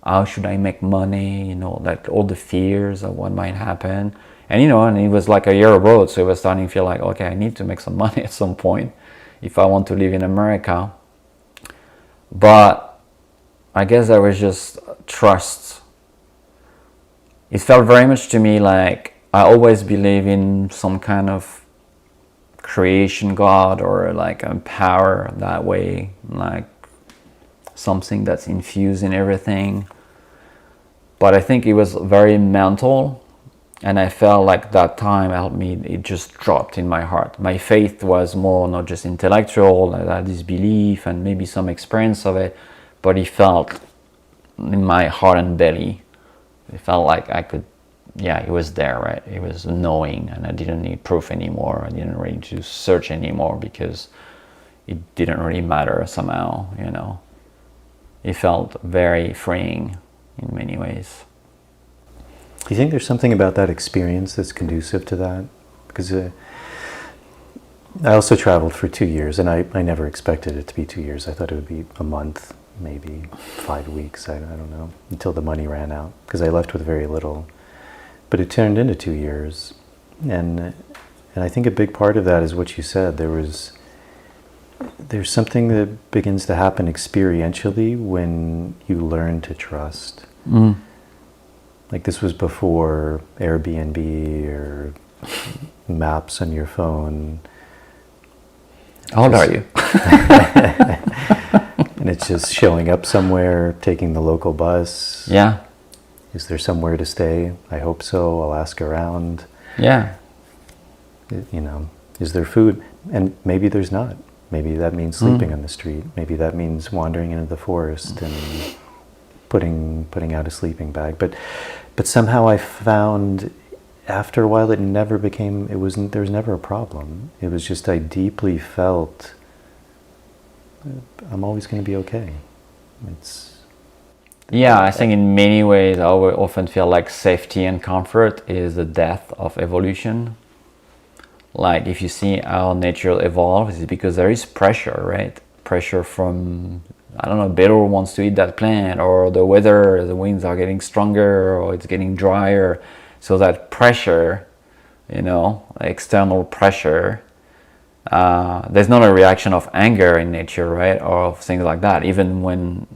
how should I make money, like all the fears of what might happen. And and it was like a year abroad, so it was starting to feel like, okay, I need to make some money at some point if I want to live in America. But I guess there was just trust. It felt very much to me like I always believe in some kind of creation God, or like a power that way, like something that's infused in everything. But I think it was very mental, and I felt like that time helped me. It just dropped in my heart. My faith was more not just intellectual, I had this belief and maybe some experience of it, but it felt in my heart and belly. It felt like I could, it was there, right? It was knowing, and I didn't need proof anymore. I didn't really need to search anymore, because it didn't really matter somehow, It felt very freeing in many ways. Do you think there's something about that experience that's conducive to that? Because I also traveled for 2 years, and I never expected it to be 2 years. I thought it would be a month, maybe 5 weeks, I don't know, until the money ran out, because I left with very little. But it turned into 2 years. And I think a big part of that is what you said. There's something that begins to happen experientially when you learn to trust. Mm. Like, this was before Airbnb or maps on your phone. How old are you? And it's just showing up somewhere, taking the local bus. Yeah. Is there somewhere to stay? I hope so. I'll ask around. Yeah. Is there food? And maybe there's not. Maybe that means sleeping on the street. Maybe that means wandering into the forest and putting out a sleeping bag. But somehow I found, after a while, there was never a problem. It was just I deeply felt I'm always going to be okay. I think in many ways I often feel like safety and comfort is the death of evolution. Like, if you see how nature evolves, it's because there is pressure, right? Pressure from, I don't know, beetle wants to eat that plant, or the weather, the winds are getting stronger, or it's getting drier. So that pressure, external pressure, there's not a reaction of anger in nature, right? Or of things like that. Even when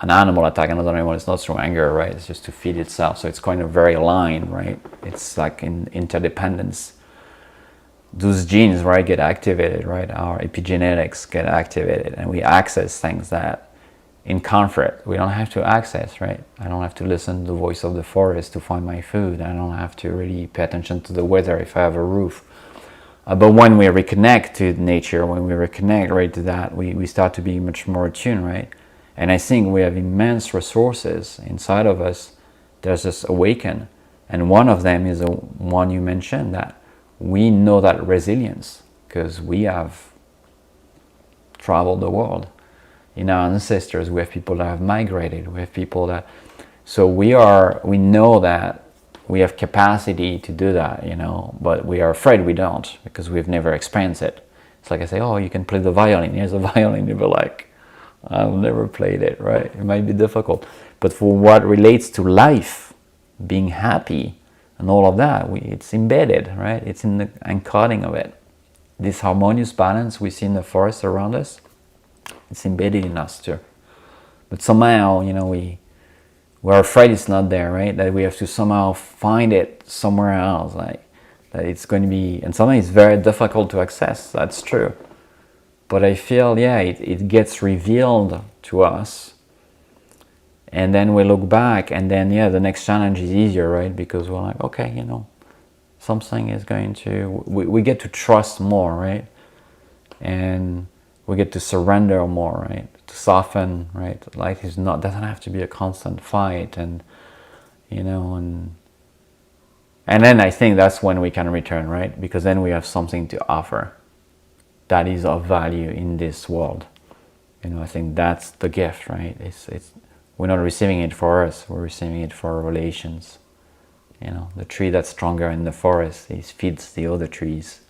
an animal attacks another animal, it's not through anger, right? It's just to feed itself. So it's kind of very aligned, right? It's like in interdependence. Those genes, right, get activated, right? Our epigenetics get activated, and we access things that in comfort we don't have to access, right? I don't have to listen to the voice of the forest to find my food. I don't have to really pay attention to the weather if I have a roof. But when we reconnect to nature, when we reconnect, right, to that, we start to be much more attuned, right? And I think we have immense resources inside of us that just awaken. And one of them is the one you mentioned, that we know that resilience, because we have traveled the world. In our ancestors, we have people that have migrated. We have people that, so we know that we have capacity to do that, but we are afraid we don't, because we've never experienced it. It's like I say, oh, you can play the violin. Here's a violin. You'll be like, I've never played it, right? It might be difficult. But for what relates to life, being happy, and all of that, it's embedded, right? It's in the encoding of it. This harmonious balance we see in the forest around us, it's embedded in us too. But somehow, we're afraid it's not there, right? That we have to somehow find it somewhere else, like that it's going to be, and sometimes it's very difficult to access. That's true. But I feel, it gets revealed to us. And then we look back, and then, the next challenge is easier, right? Because we're like, okay, something is going to, we get to trust more, right? And we get to surrender more, right? To soften, right? Life doesn't have to be a constant fight, and, and And then I think that's when we can return, right? Because then we have something to offer that is of value in this world. You know, I think that's the gift, right? It's we're not receiving it for us, we're receiving it for our relations. You know, the tree that's stronger in the forest, he feeds the other trees.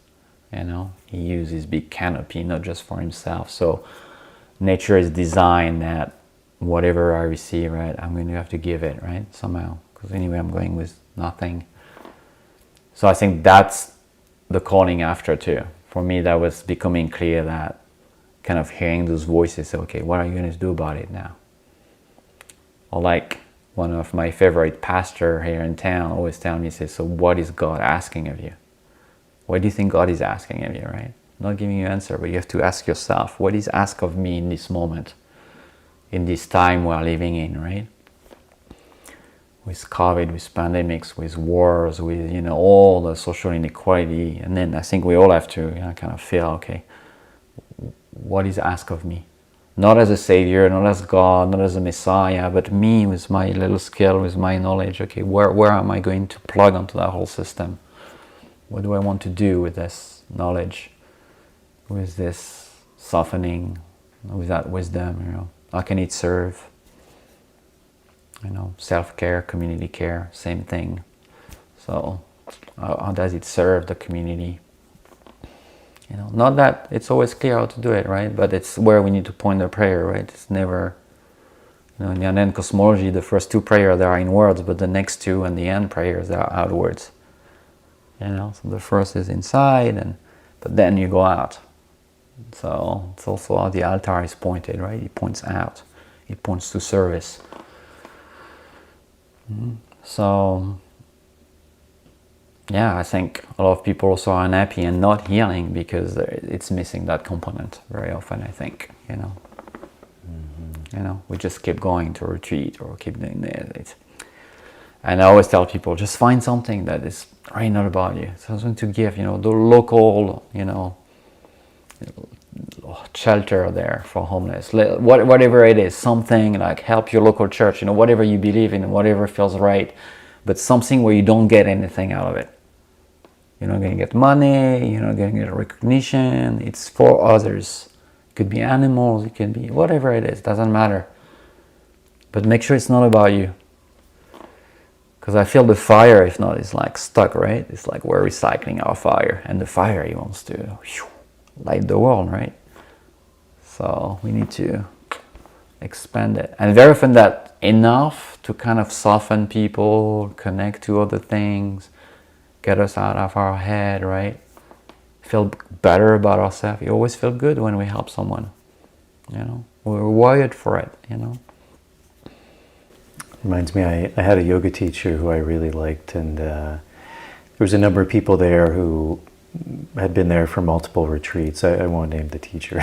You know, he uses his big canopy, not just for himself. So nature is designed that whatever I receive, right, I'm going to have to give it, right, somehow. Because anyway, I'm going with nothing. So I think that's the calling after too. For me, that was becoming clear, that kind of hearing those voices, okay, what are you going to do about it now? Or like one of my favorite pastors here in town always tell me, says, so what is God asking of you? What do you think God is asking of you, right? Not giving you an answer, but you have to ask yourself, what is asked of me in this moment, in this time we're living in, right? With COVID, with pandemics, with wars, with, you know, all the social inequality. And then I think we all have to, you know, kind of feel, okay, what is asked of me? Not as a savior, not as God, not as a Messiah, but me with my little skill, with my knowledge. Okay, where am I going to plug onto that whole system? What do I want to do with this knowledge, with this softening, with that wisdom? You know, how can it serve? You know, self-care, community care, same thing. So, how does it serve the community? You know, not that it's always clear how to do it, right? But it's where we need to point the prayer, right? It's never, you know, in the Anden cosmology, the first two prayers, they are in words, but the next two and the end prayers, they are outwards. You know, so the first is inside, but then you go out. So it's also how the altar is pointed, right? It points out. It points to service. So, yeah, I think a lot of people also are unhappy and not healing because it's missing that component very often, I think, you know. You know, we just keep going to retreat or keep doing this. And I always tell people, just find something that is right not about you. Something to give, you know, the local, you know, shelter there for homeless, whatever it is, something like help your local church, you know, whatever you believe in, whatever feels right, but something where you don't get anything out of it. You're not going to get money, you're not going to get recognition, it's for others. It could be animals, it can be whatever it is, doesn't matter. But make sure it's not about you. Because I feel the fire, if not, is like stuck, right? It's like we're recycling our fire, and the fire, he wants to light the world, right? So we need to expand it. And very often that enough to kind of soften people, connect to other things, get us out of our head, right? Feel better about ourselves. You always feel good when we help someone, you know? We're wired for it, you know? Reminds me, I had a yoga teacher who I really liked, and there was a number of people there who had been there for multiple retreats. I won't name the teacher,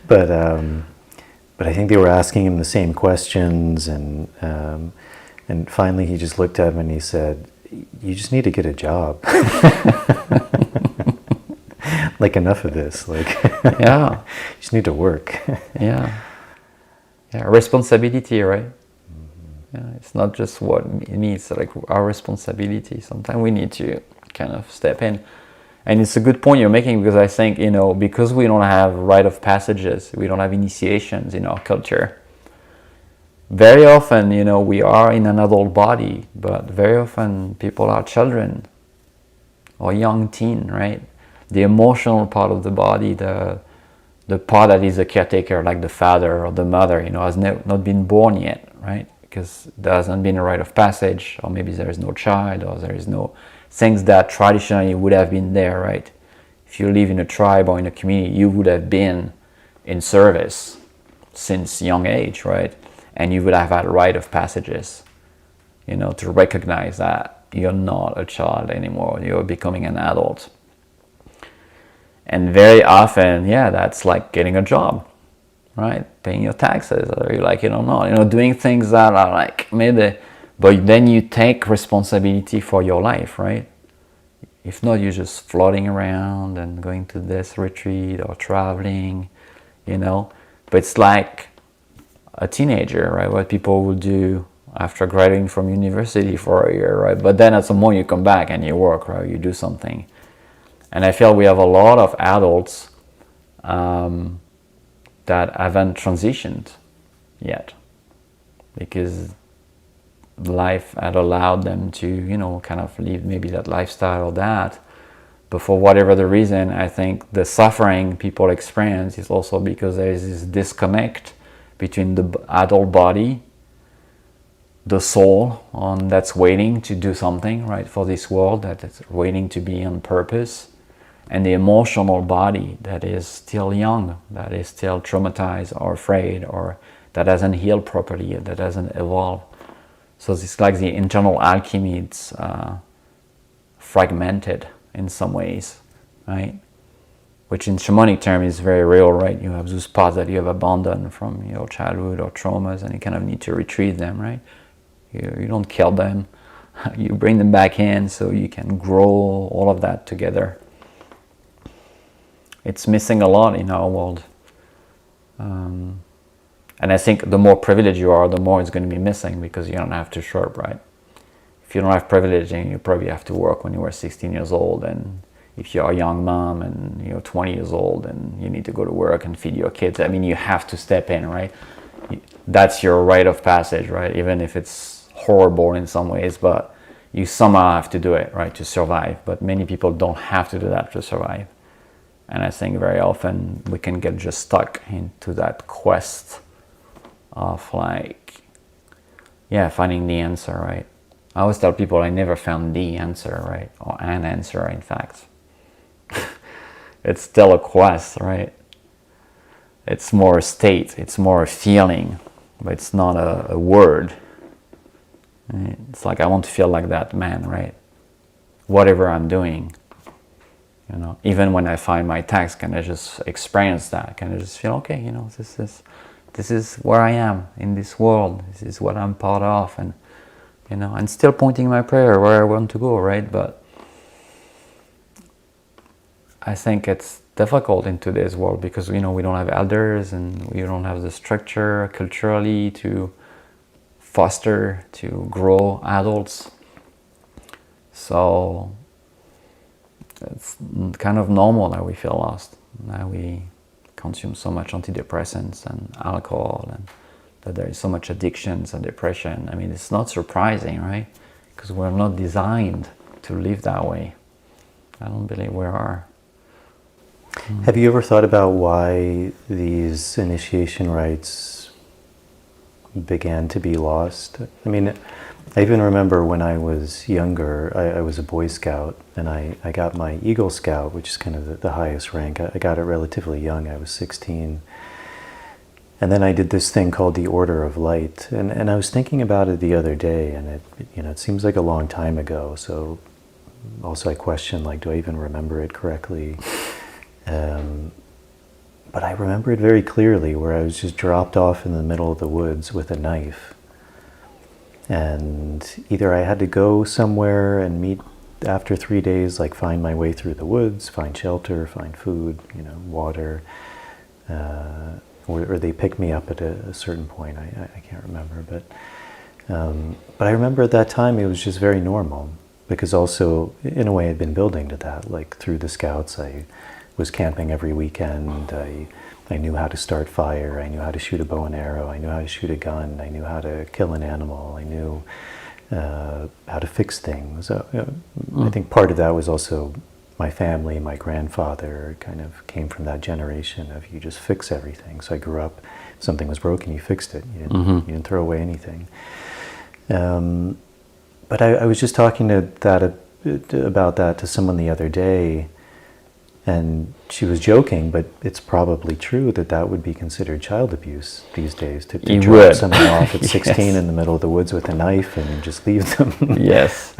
but I think they were asking him the same questions, and finally he just looked at him and he said, "You just need to get a job." Like, enough of this. Like, yeah, you just need to work. yeah, responsibility, right? Yeah, it's not just what it means, like our responsibility. Sometimes we need to kind of step in. And it's a good point you're making, because I think, you know, because we don't have rite of passages, we don't have initiations in our culture. Very often, you know, we are in an adult body, but very often people are children or young teen, right? The emotional part of the body, the part that is a caretaker, like the father or the mother, you know, has not been born yet, right? Because there hasn't been a rite of passage, or maybe there is no child, or there is no things that traditionally would have been there, right? If you live in a tribe or in a community, you would have been in service since young age, right? And you would have had rite of passages, you know, to recognize that you're not a child anymore, you're becoming an adult. And very often, yeah, that's like getting a job, right? Paying your taxes, or you like it or not, you know, doing things that are like maybe, but then you take responsibility for your life, right? If not, you're just floating around and going to this retreat or traveling, you know. But it's like a teenager, right? What people will do after graduating from university for a year, right? But then at some point you come back and you work, right? You do something. And I feel we have a lot of adults that haven't transitioned yet, because life had allowed them to, you know, kind of live maybe that lifestyle or that. But for whatever the reason, I think the suffering people experience is also because there is this disconnect between the adult body, the soul that's waiting to do something, right, for this world, that is waiting to be on purpose, and the emotional body that is still young, that is still traumatized or afraid, or that hasn't healed properly, that hasn't evolved. So it's like the internal alchemy, it's fragmented in some ways, right? Which in shamanic term is very real, right? You have those parts that you have abandoned from your childhood or traumas, and you kind of need to retrieve them, right? You don't kill them, you bring them back in so you can grow all of that together. It's missing a lot in our world. And I think the more privileged you are, the more it's going to be missing, because you don't have to show up, right? If you don't have privilege, then you probably have to work when you were 16 years old. And if you're a young mom and you're 20 years old and you need to go to work and feed your kids, I mean, you have to step in, right? That's your rite of passage, right? Even if it's horrible in some ways, but you somehow have to do it, right, to survive. But many people don't have to do that to survive. And I think very often we can get just stuck into that quest of like, yeah, finding the answer, right? I always tell people I never found the answer, right? Or an answer, in fact. It's still a quest, right? It's more a state, it's more a feeling, but it's not a word. It's like, I want to feel like that man, right? Whatever I'm doing, you know, even when I find my text, can I just experience that? Can I just feel, okay, you know, this is where I am in this world. This is what I'm part of, and you know, and still pointing my prayer where I want to go, right? But I think it's difficult in today's world because, you know, we don't have elders and we don't have the structure culturally to foster, to grow adults. So it's kind of normal that we feel lost. Now we consume so much antidepressants and alcohol, and that there is so much addictions and depression. I mean, it's not surprising, right? Because we're not designed to live that way. I don't believe we are. Have you ever thought about why these initiation rites began to be lost? I mean, I even remember when I was younger, I was a Boy Scout, and I got my Eagle Scout, which is kind of the highest rank. I got it relatively young. I was 16. And then I did this thing called the Order of Light. And I was thinking about it the other day, and it seems like a long time ago. So also I question, like, do I even remember it correctly? But I remember it very clearly, where I was just dropped off in the middle of the woods with a knife. And either I had to go somewhere and meet after 3 days, like find my way through the woods, find shelter, find food, water, or they picked me up at a certain point. I can't remember, but I remember at that time it was just very normal, because also in a way I'd been building to that. Like through the Scouts, I was camping every weekend. I knew how to start fire. I knew how to shoot a bow and arrow. I knew how to shoot a gun. I knew how to kill an animal. I knew how to fix things. I think part of that was also my family. My grandfather kind of came from that generation of you just fix everything. So I grew up, if something was broken, you fixed it. You didn't throw away anything. But I was just talking about that to someone the other day, and she was joking, but it's probably true that would be considered child abuse these days, to drop someone off at 16 yes. in the middle of the woods with a knife and just leave them. Yes.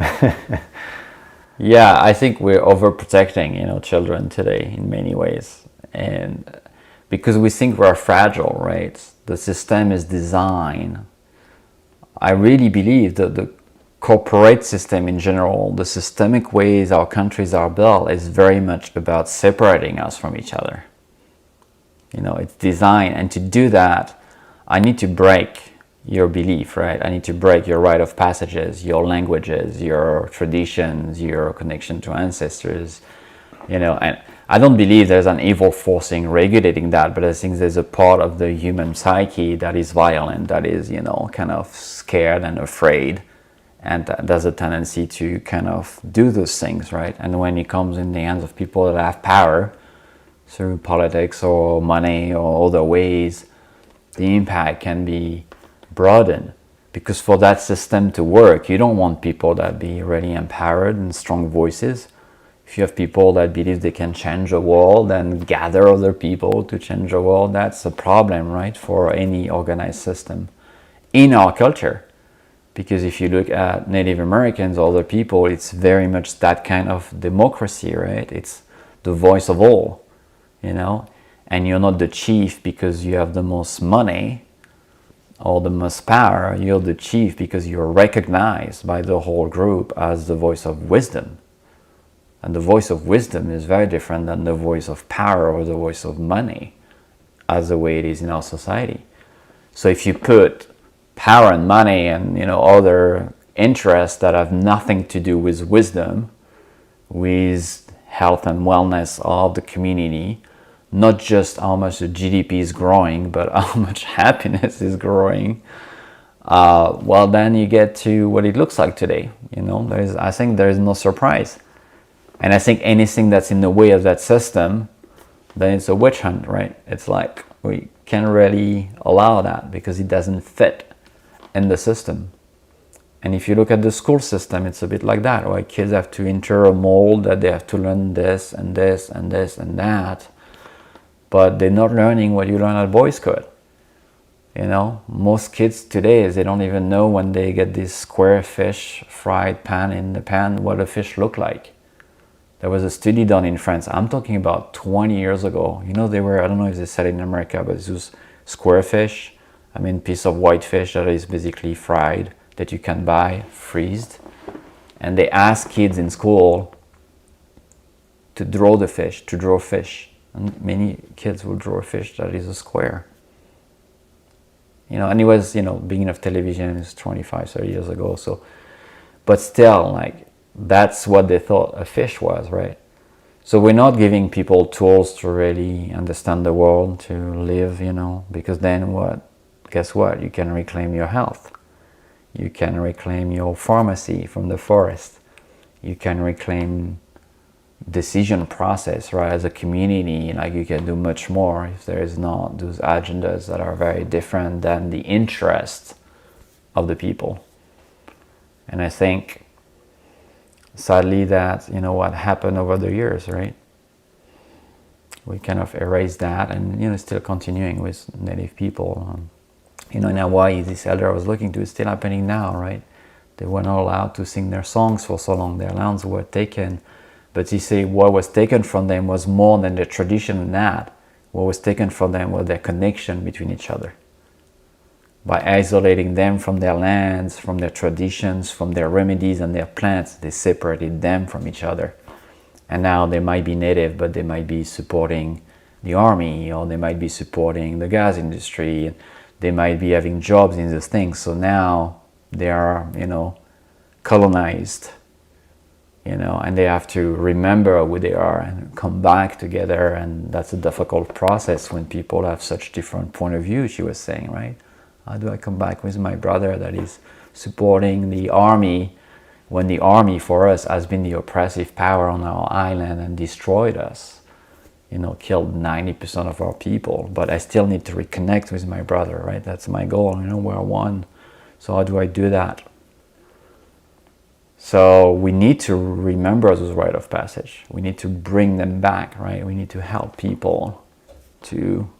Yeah, I think we're overprotecting, children today in many ways. And because we think we're fragile, right? The system is designed. I really believe that the corporate system in general, the systemic ways our countries are built, is very much about separating us from each other. It's designed, and to do that, I need to break your belief, right? I need to break your rite of passages, your languages, your traditions, your connection to ancestors, and I don't believe there's an evil forcing regulating that, but I think there's a part of the human psyche that is violent, that is, kind of scared and afraid, and there's a tendency to kind of do those things, right? And when it comes in the hands of people that have power through politics or money or other ways, the impact can be broadened. Because for that system to work, you don't want people that be really empowered and strong voices. If you have people that believe they can change the world and gather other people to change the world, that's a problem, right, for any organized system in our culture. Because if you look at Native Americans or other people, it's very much that kind of democracy, right? It's the voice of all, and you're not the chief because you have the most money or the most power. You're the chief because you're recognized by the whole group as the voice of wisdom. And the voice of wisdom is very different than the voice of power or the voice of money, as the way it is in our society. So if you put power and money and other interests that have nothing to do with wisdom, with health and wellness of the community, not just how much the GDP is growing, but how much happiness is growing, well, then you get to what it looks like today. I think there is no surprise. And I think anything that's in the way of that system, then it's a witch hunt, right? It's like we can't really allow that because it doesn't fit in the system. And if you look at the school system, it's a bit like that, right? Kids have to enter a mold that they have to learn this and this and this and that, but they're not learning what you learn at boys' school. Most kids today, they don't even know when they get this square fish fried pan in the pan, what a fish look like. There was a study done in France, I'm talking about 20 years ago. They were, I don't know if they said it in America, but this was square fish. Piece of white fish that is basically fried, that you can buy, freezed. And they asked kids in school to draw fish. And many kids will draw a fish that is a square. And it was, beginning of television is 25, 30 years ago. So, but still, that's what they thought a fish was, right? So we're not giving people tools to really understand the world, to live, because then what? Guess what? You can reclaim your health. You can reclaim your pharmacy from the forest. You can reclaim decision process, right? As a community, you can do much more if there is not those agendas that are very different than the interest of the people. And I think sadly that what happened over the years, right, we kind of erased that, and still continuing with Native people. In Hawaii, this elder I was looking to is still happening now, right? They were not allowed to sing their songs for so long. Their lands were taken, but you say what was taken from them was more than the tradition and that. What was taken from them was their connection between each other. By isolating them from their lands, from their traditions, from their remedies and their plants, they separated them from each other. And now they might be native, but they might be supporting the army, or they might be supporting the gas industry. They might be having jobs in these things. So now they are, colonized, and they have to remember who they are and come back together. And that's a difficult process when people have such different point of view, she was saying, right? How do I come back with my brother that is supporting the army when the army for us has been the oppressive power on our island and destroyed us, killed 90% of our people, but I still need to reconnect with my brother, right? That's my goal, we're one. So how do I do that? So we need to remember those rites of passage. We need to bring them back, right? We need to help people to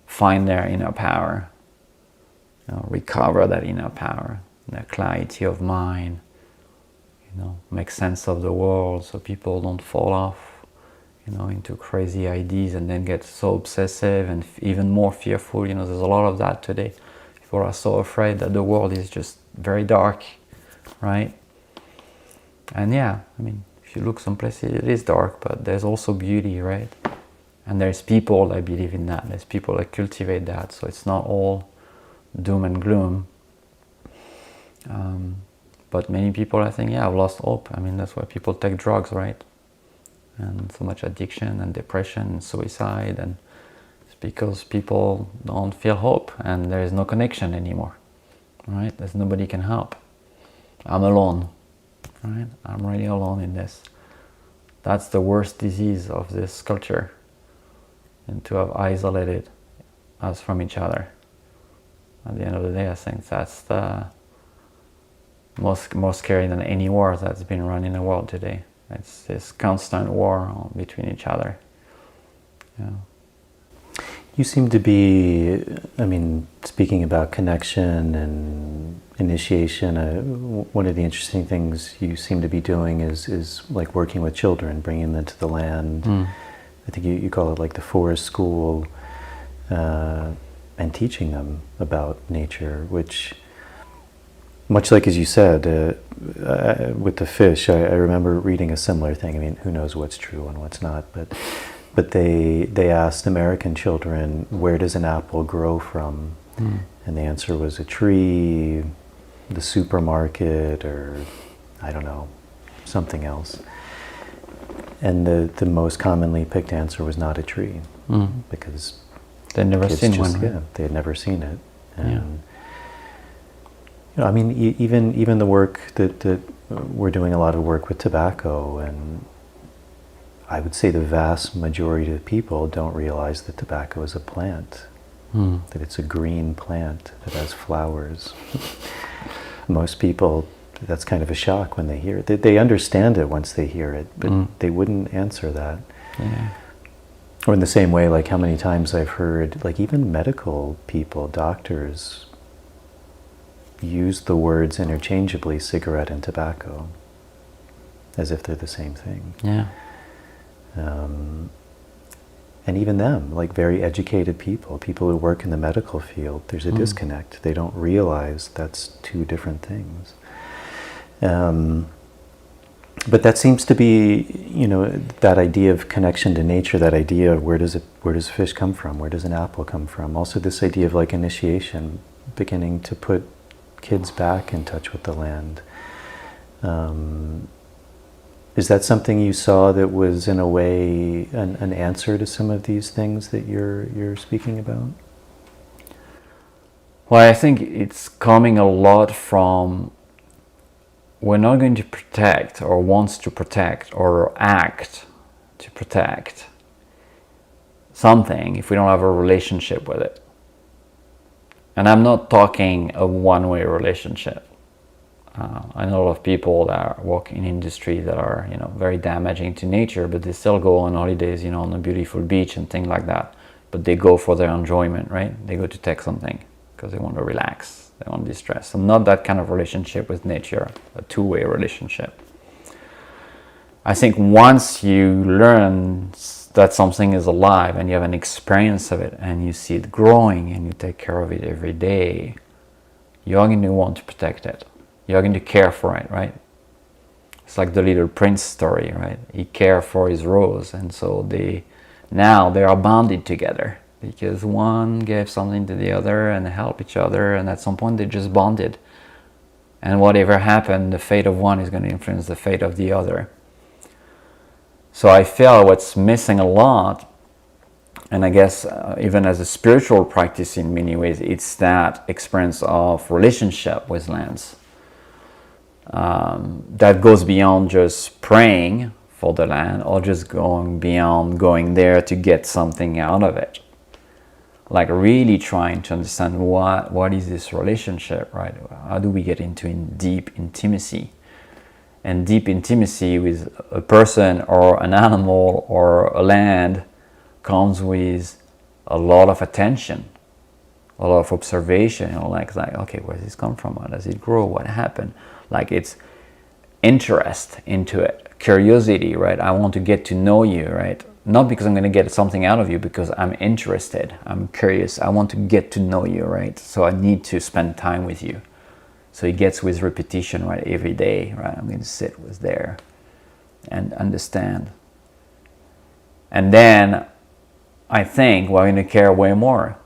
find their inner power, recover that inner power, that clarity of mind, make sense of the world so people don't fall off, into crazy ideas and then get so obsessive and even more fearful. There's a lot of that today. People are so afraid that the world is just very dark, right? And yeah, if you look someplace, it is dark, but there's also beauty, right? And there's people that believe in that. There's people that cultivate that. So it's not all doom and gloom. But many people, I think, have lost hope. I mean, that's why people take drugs, right? And so much addiction and depression and suicide, and it's because people don't feel hope and there is no connection anymore, right? There's nobody can help. I'm alone, right? I'm really alone in this. That's the worst disease of this culture, and to have isolated us from each other. At the end of the day, I think that's the more scary than any war that's been run in the world today. It's this constant war between each other. Yeah. You seem to be, I mean, speaking about connection and initiation, one of the interesting things you seem to be doing is like working with children, bringing them to the land. I think you call it like the forest school, and teaching them about nature, which, much like as you said, with the fish, I remember reading a similar thing. I mean, who knows what's true and what's not, but they asked American children, where does an apple grow from? And the answer was a tree, the supermarket, or I don't know, something else. And the most commonly picked answer was not a tree, because they'd never seen one. Right? Yeah, they had never seen it. And you know, I mean, even the work that we're doing a lot of work with tobacco, and I would say the vast majority of people don't realize that tobacco is a plant, that it's a green plant that has flowers. Most people, that's kind of a shock when they hear it. They understand it once they hear it, but they wouldn't answer that. Yeah. Or in the same way, like how many times I've heard, like even medical people, doctors, use the words interchangeably, cigarette and tobacco, as if they're the same thing. Yeah. And even them, like very educated people who work in the medical field, there's a disconnect. They don't realize that's two different things. But that seems to be, you know, that idea of connection to nature, that idea of where does fish come from? Where does an apple come from? Also this idea of like initiation, beginning to put kids back in touch with the land. Is that something you saw that was in a way an answer to some of these things that you're speaking about? Well, I think it's coming a lot from, we're not going to protect or wants to protect or act to protect something if we don't have a relationship with it. And I'm not talking a one-way relationship. I know a lot of people that work in industry that are, you know, very damaging to nature, but they still go on holidays, you know, on a beautiful beach and things like that. But they go for their enjoyment, right? They go to take something because they want to relax, they want to distress. So not that kind of relationship with nature, a two-way relationship. I think once you learn that something is alive and you have an experience of it and you see it growing and you take care of it every day, you're going to want to protect it. You're going to care for it, right? It's like the Little Prince story, right? He cared for his rose, and so they are bonded together because one gave something to the other and helped each other, and at some point they just bonded. And whatever happened, the fate of one is going to influence the fate of the other. So I feel what's missing a lot, and I guess even as a spiritual practice in many ways, it's that experience of relationship with lands. That goes beyond just praying for the land or just going beyond going there to get something out of it. Like really trying to understand what is this relationship, right? How do we get into deep intimacy? And deep intimacy with a person or an animal or a land comes with a lot of attention, a lot of observation, you know, like okay, where does this come from? How does it grow? What happened? Like it's interest into it, curiosity, right? I want to get to know you, right? Not because I'm going to get something out of you, because I'm interested, I'm curious, I want to get to know you, right? So I need to spend time with you. So it gets with repetition, right? Every day, right? I'm going to sit with there and understand. And then I think we're going to care way more.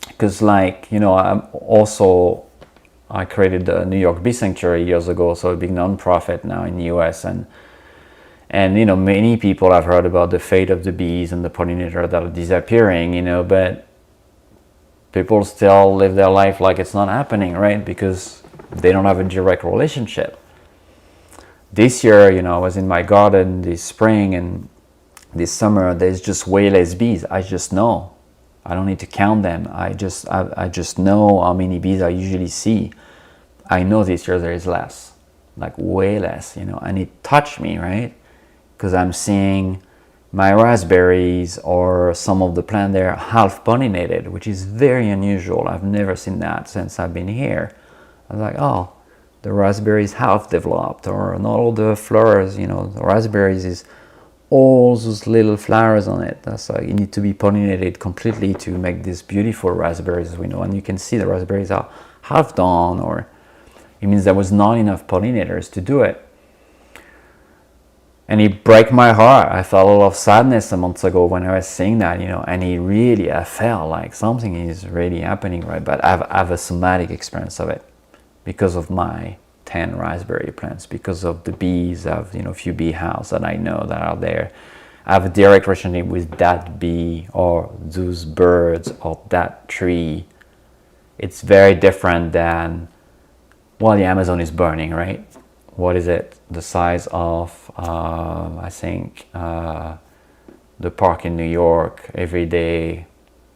Because like, you know, I'm also I created the New York Bee Sanctuary years ago, so a big non-profit now in the US, and many people have heard about the fate of the bees and the pollinator that are disappearing, but people still live their life like it's not happening, right? Because they don't have a direct relationship. This year, I was in my garden this spring, and this summer there's just way less bees. I just know. I don't need to count them. I just know how many bees I usually see. I know this year there is less, like way less, and it touched me, right? Because I'm seeing my raspberries or some of the plant there half pollinated, which is very unusual. I've never seen that since I've been here. I was like, oh, the raspberries half developed, or not all the flowers, the raspberries is all those little flowers on it. That's like you need to be pollinated completely to make these beautiful raspberries, and you can see the raspberries are half done, or it means there was not enough pollinators to do it. And it broke my heart. I felt a lot of sadness a month ago when I was seeing that, and I felt like something is really happening, right? But I have a somatic experience of it because of my 10 raspberry plants, because of the bees. I have a few bee houses that I know that are there. I have a direct relationship with that bee or those birds or that tree. It's very different than, well, the Amazon is burning, right? What is it? The size of, I think, the park in New York every day.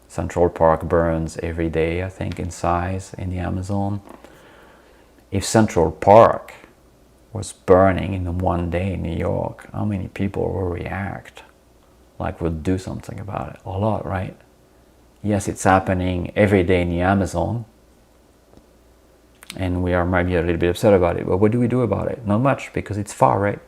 Central Park burns every day, I think, in size in the Amazon. If Central Park was burning in one day in New York, how many people will react? Like, would do something about it? A lot, right? Yes, it's happening every day in the Amazon, and we are maybe a little bit upset about it, but what do we do about it? Not much, because it's far, right?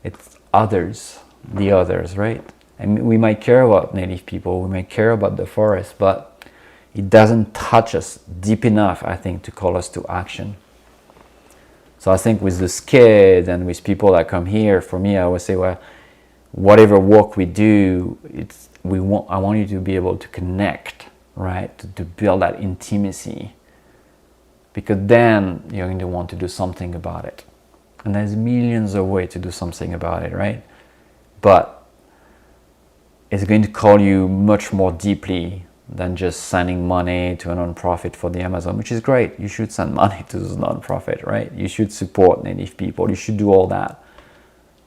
It's the others, right? And we might care about native people, we might care about the forest, but it doesn't touch us deep enough, I think, to call us to action. So I think with the kids and with people that come here, for me, I always say, well, whatever work we do, I want you to be able to connect, right? To build that intimacy, because then you're going to want to do something about it. And there's millions of ways to do something about it, right? But it's going to call you much more deeply than just sending money to a non-profit for the Amazon, which is great. You should send money to this non-profit, right? You should support native people. You should do all that.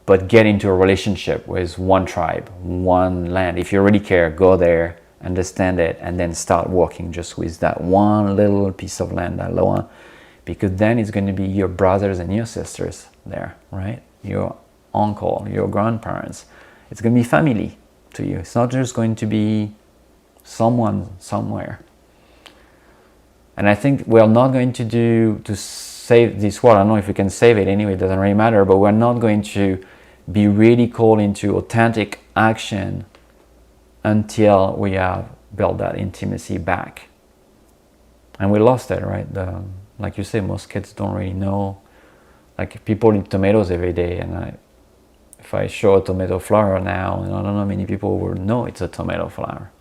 But get into a relationship with one tribe, one land. If you really care, go there, understand it, and then start working just with that one little piece of land, that little one, because then it's going to be your brothers and your sisters there, right? Your uncle, your grandparents. It's going to be family to you. It's not just going to be someone somewhere. And I think we're not going to save this world. I don't know if we can save it anyway, it doesn't really matter, but we're not going to be really called into authentic action until we have built that intimacy back. And we lost it, right? Like you say, most kids don't really know. Like, people eat tomatoes every day, and if I show a tomato flower now, I don't know how many people will know it's a tomato flower.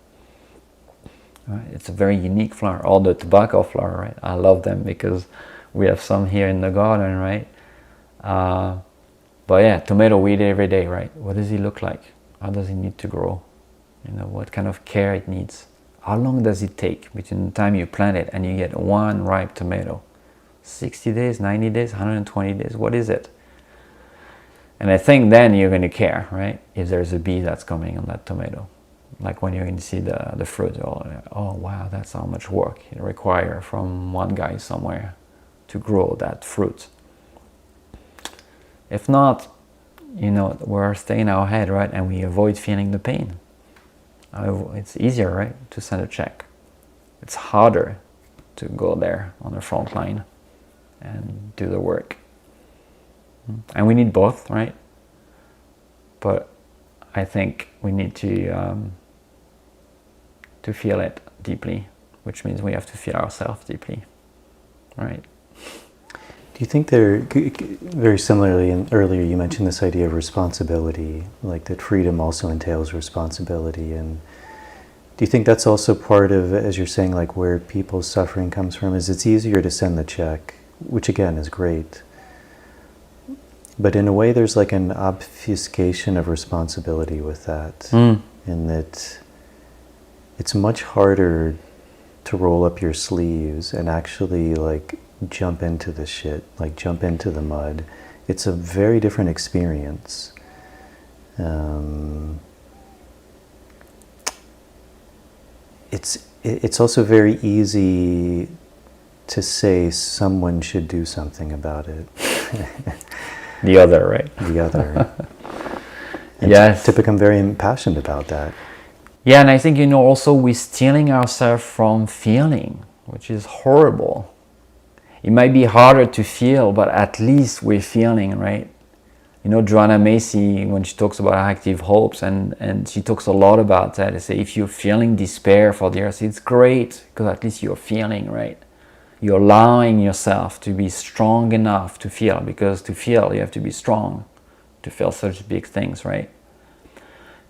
Right? It's a very unique flower. Or the tobacco flower, right? I love them because we have some here in the garden, right? But yeah, tomato we eat every day, right? What does it look like? How does it need to grow? What kind of care it needs? How long does it take between the time you plant it and you get one ripe tomato? 60 days, 90 days, 120 days, what is it? And I think then you're going to care, right? If there's a bee that's coming on that tomato. Like when you're going to see the fruit, oh wow, that's how much work it requires from one guy somewhere to grow that fruit. If not, we're staying in our head, right? And we avoid feeling the pain. It's easier, right, to send a check. It's harder to go there on the front line and do the work. And we need both, right? But I think we need to feel it deeply, which means we have to feel ourselves deeply, right? Do you think very similarly, and earlier you mentioned this idea of responsibility, like that freedom also entails responsibility, and Do you think that's also part of, as you're saying, like where people's suffering comes from, is it's easier to send the check, which again is great. But in a way there's like an obfuscation of responsibility with that. In that it's much harder to roll up your sleeves and actually like jump into the shit, like jump into the mud. It's a very different experience. It's also very easy to say someone should do something about it. The other, right? The other. And Yes. to become very impassioned about that. Yeah, and I think, also we're stealing ourselves from feeling, which is horrible. It might be harder to feel, but at least we're feeling, right? Joanna Macy, when she talks about active hopes, and she talks a lot about that, they say if you're feeling despair for the earth, it's great, because at least you're feeling, right? You're allowing yourself to be strong enough to feel, because to feel, you have to be strong to feel such big things, right?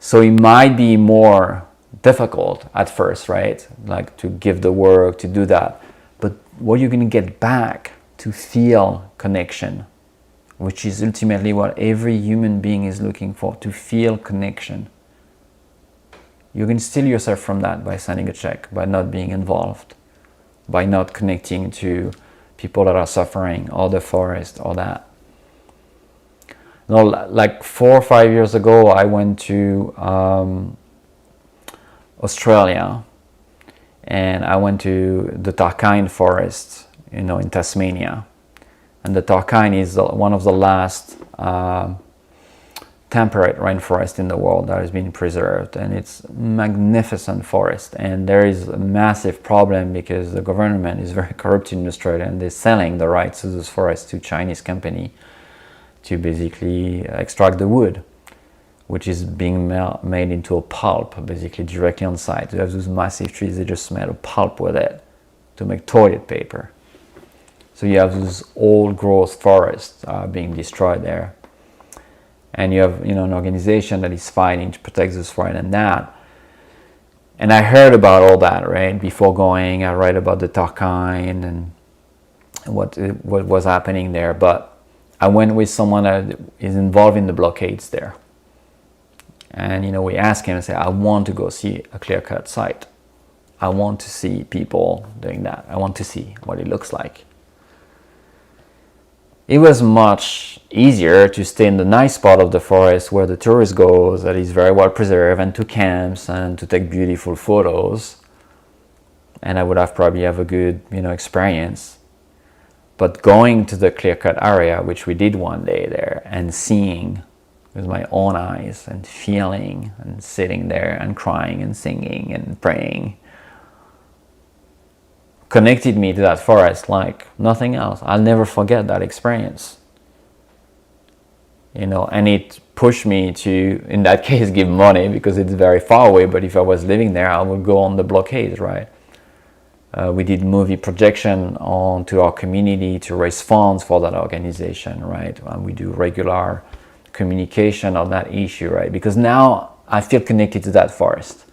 So it might be more difficult at first, right? Like to give the work, to do that. But what you're going to get back to feel connection, which is ultimately what every human being is looking for, to feel connection. You can steal yourself from that by sending a check, by not being involved, by not connecting to people that are suffering, or the forest, or that. Like 4 or 5 years ago, I went to Australia, and I went to the Tarkine forest, in Tasmania. And the Tarkine is one of the last temperate rainforest in the world that has been preserved, and it's a magnificent forest. And there is a massive problem because the government is very corrupt in Australia, and they're selling the rights to this forest to Chinese company to basically extract the wood, which is being made into a pulp, basically directly on site. You have those massive trees, they just made a pulp with it to make toilet paper. So you have those old growth forests being destroyed there. And you have an organization that is fighting to protect this forest and that. And I heard about all that, right? Before going, I read about the Tarkine and what was happening there. But I went with someone that is involved in the blockades there. And we asked him and said, I want to go see a clear-cut site. I want to see people doing that. I want to see what it looks like. It was much easier to stay in the nice part of the forest where the tourist goes, that is very well preserved, and to camps and to take beautiful photos. And I would probably have a good, experience. But going to the clear-cut area, which we did one day there, and seeing with my own eyes and feeling and sitting there and crying and singing and praying, connected me to that forest like nothing else. I'll never forget that experience. And it pushed me to, in that case, give money because it's very far away. But if I was living there, I would go on the blockades, right? We did movie projection onto our community to raise funds for that organization, right? And we do regular communication on that issue, right? Because now I feel connected to that forest,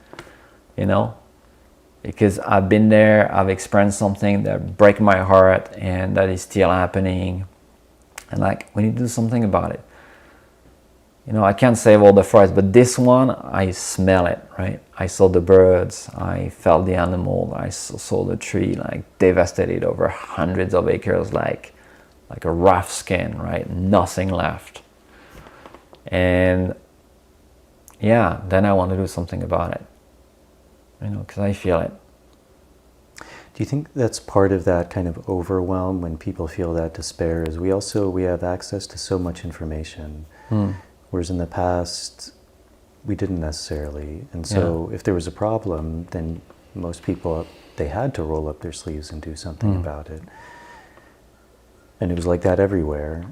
because I've been there, I've experienced something that breaks my heart and that is still happening. And we need to do something about it. I can't save all the forest, but this one, I smell it, right? I saw the birds, I felt the animal, I saw the tree devastated over hundreds of acres, like a rough skin, right? Nothing left. And yeah, then I want to do something about it, because I feel it. Do you think that's part of that kind of overwhelm when people feel that despair? Is we have access to so much information, whereas in the past we didn't necessarily. And so if there was a problem, then most people, they had to roll up their sleeves and do something about it. And it was like that everywhere.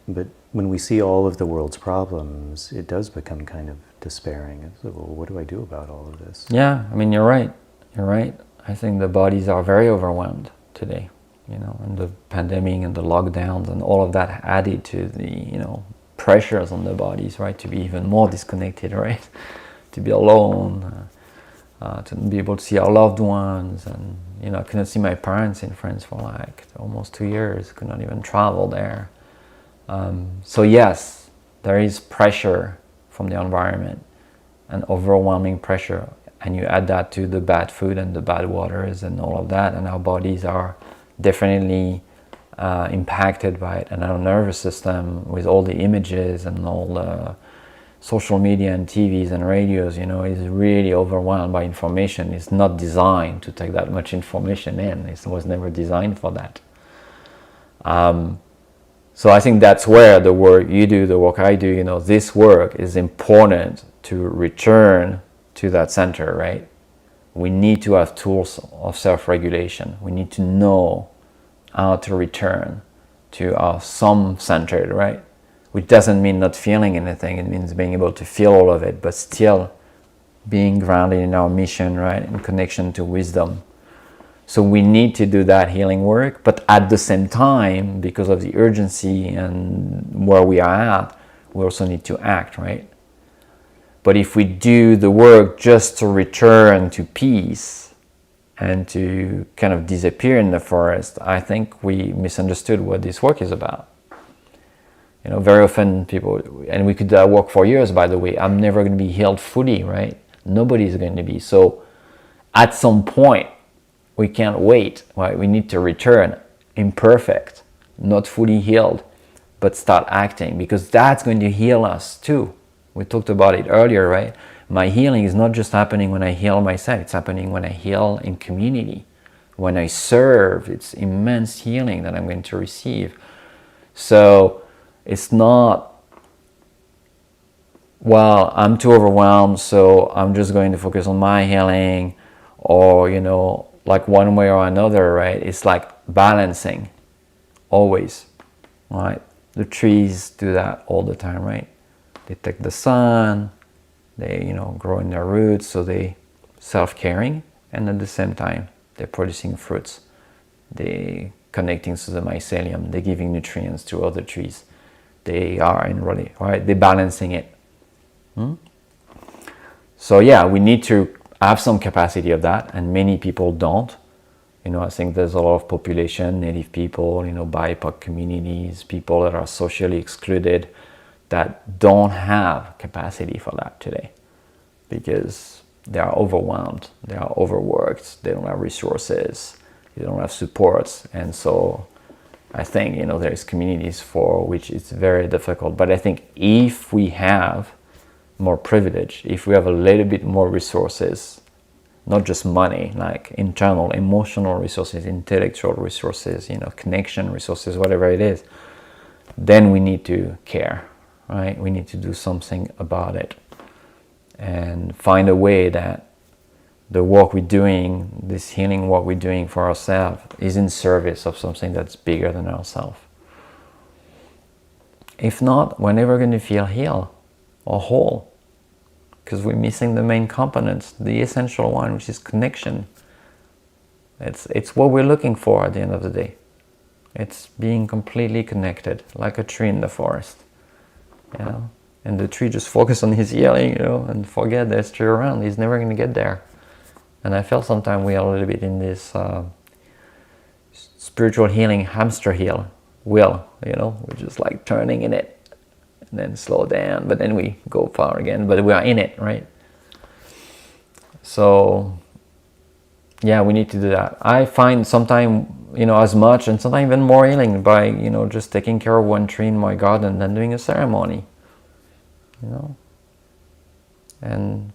But when we see all of the world's problems, it does become kind of despairing. It's like, well, what do I do about all of this? Yeah, you're right. You're right. I think the bodies are very overwhelmed today, and the pandemic and the lockdowns and all of that added to the, pressures on the bodies, right? To be even more disconnected, right? To be alone. to be able to see our loved ones. And I couldn't see my parents in France for like almost 2 years, could not even travel there. So yes, there is pressure from the environment, an overwhelming pressure, and you add that to the bad food and the bad waters and all of that, and our bodies are definitely impacted by it, and our nervous system with all the images and all the social media and TVs and radios, is really overwhelmed by information. It's not designed to take that much information in. It was never designed for that. So I think that's where the work you do, the work I do, this work is important to return to that center, right? We need to have tools of self-regulation. We need to know how to return to our some-centered, right? Which doesn't mean not feeling anything. It means being able to feel all of it, but still being grounded in our mission, right? In connection to wisdom. So we need to do that healing work, but at the same time, because of the urgency and where we are at, we also need to act, right? But if we do the work just to return to peace and to kind of disappear in the forest, I think we misunderstood what this work is about. Very often people, and we could work for years, by the way, I'm never going to be healed fully, right? Nobody's going to be. So at some point, we can't wait, right? We need to return imperfect, not fully healed, but start acting, because that's going to heal us too. We talked about it earlier, right? My healing is not just happening when I heal myself, it's happening when I heal in community. When I serve, it's immense healing that I'm going to receive. So it's not, well, I'm too overwhelmed, so I'm just going to focus on my healing, or, like one way or another, right? It's like balancing, always, right? The trees do that all the time, right? They take the sun, they, grow in their roots, so they self-caring, and at the same time, they're producing fruits. They connecting to the mycelium, they're giving nutrients to other trees. They are enrolling, right? They're balancing it. So yeah, we need to have some capacity of that, and many people don't. I think there's a lot of population, Native people, BIPOC communities, people that are socially excluded, that don't have capacity for that today because they are overwhelmed, they are overworked, they don't have resources, they don't have supports. And so I think, there's communities for which it's very difficult. But I think if we have more privilege, if we have a little bit more resources, not just money, like internal, emotional resources, intellectual resources, connection resources, whatever it is, then we need to care, right? We need to do something about it and find a way that the work we're doing, this healing work we're doing for ourselves, is in service of something that's bigger than ourselves. If not, we're never going to feel healed or whole, because we're missing the main components, the essential one, which is connection. It's what we're looking for at the end of the day. It's being completely connected, like a tree in the forest, and the tree just focus on his healing, and forget there's tree around. He's never going to get there. And I feel sometimes we are a little bit in this spiritual healing hamster wheel, we're just like turning in it and then slow down, but then we go far again, but we are in it, right? So yeah, we need to do that. I find sometimes, as much and sometimes even more healing by, just taking care of one tree in my garden than doing a ceremony, and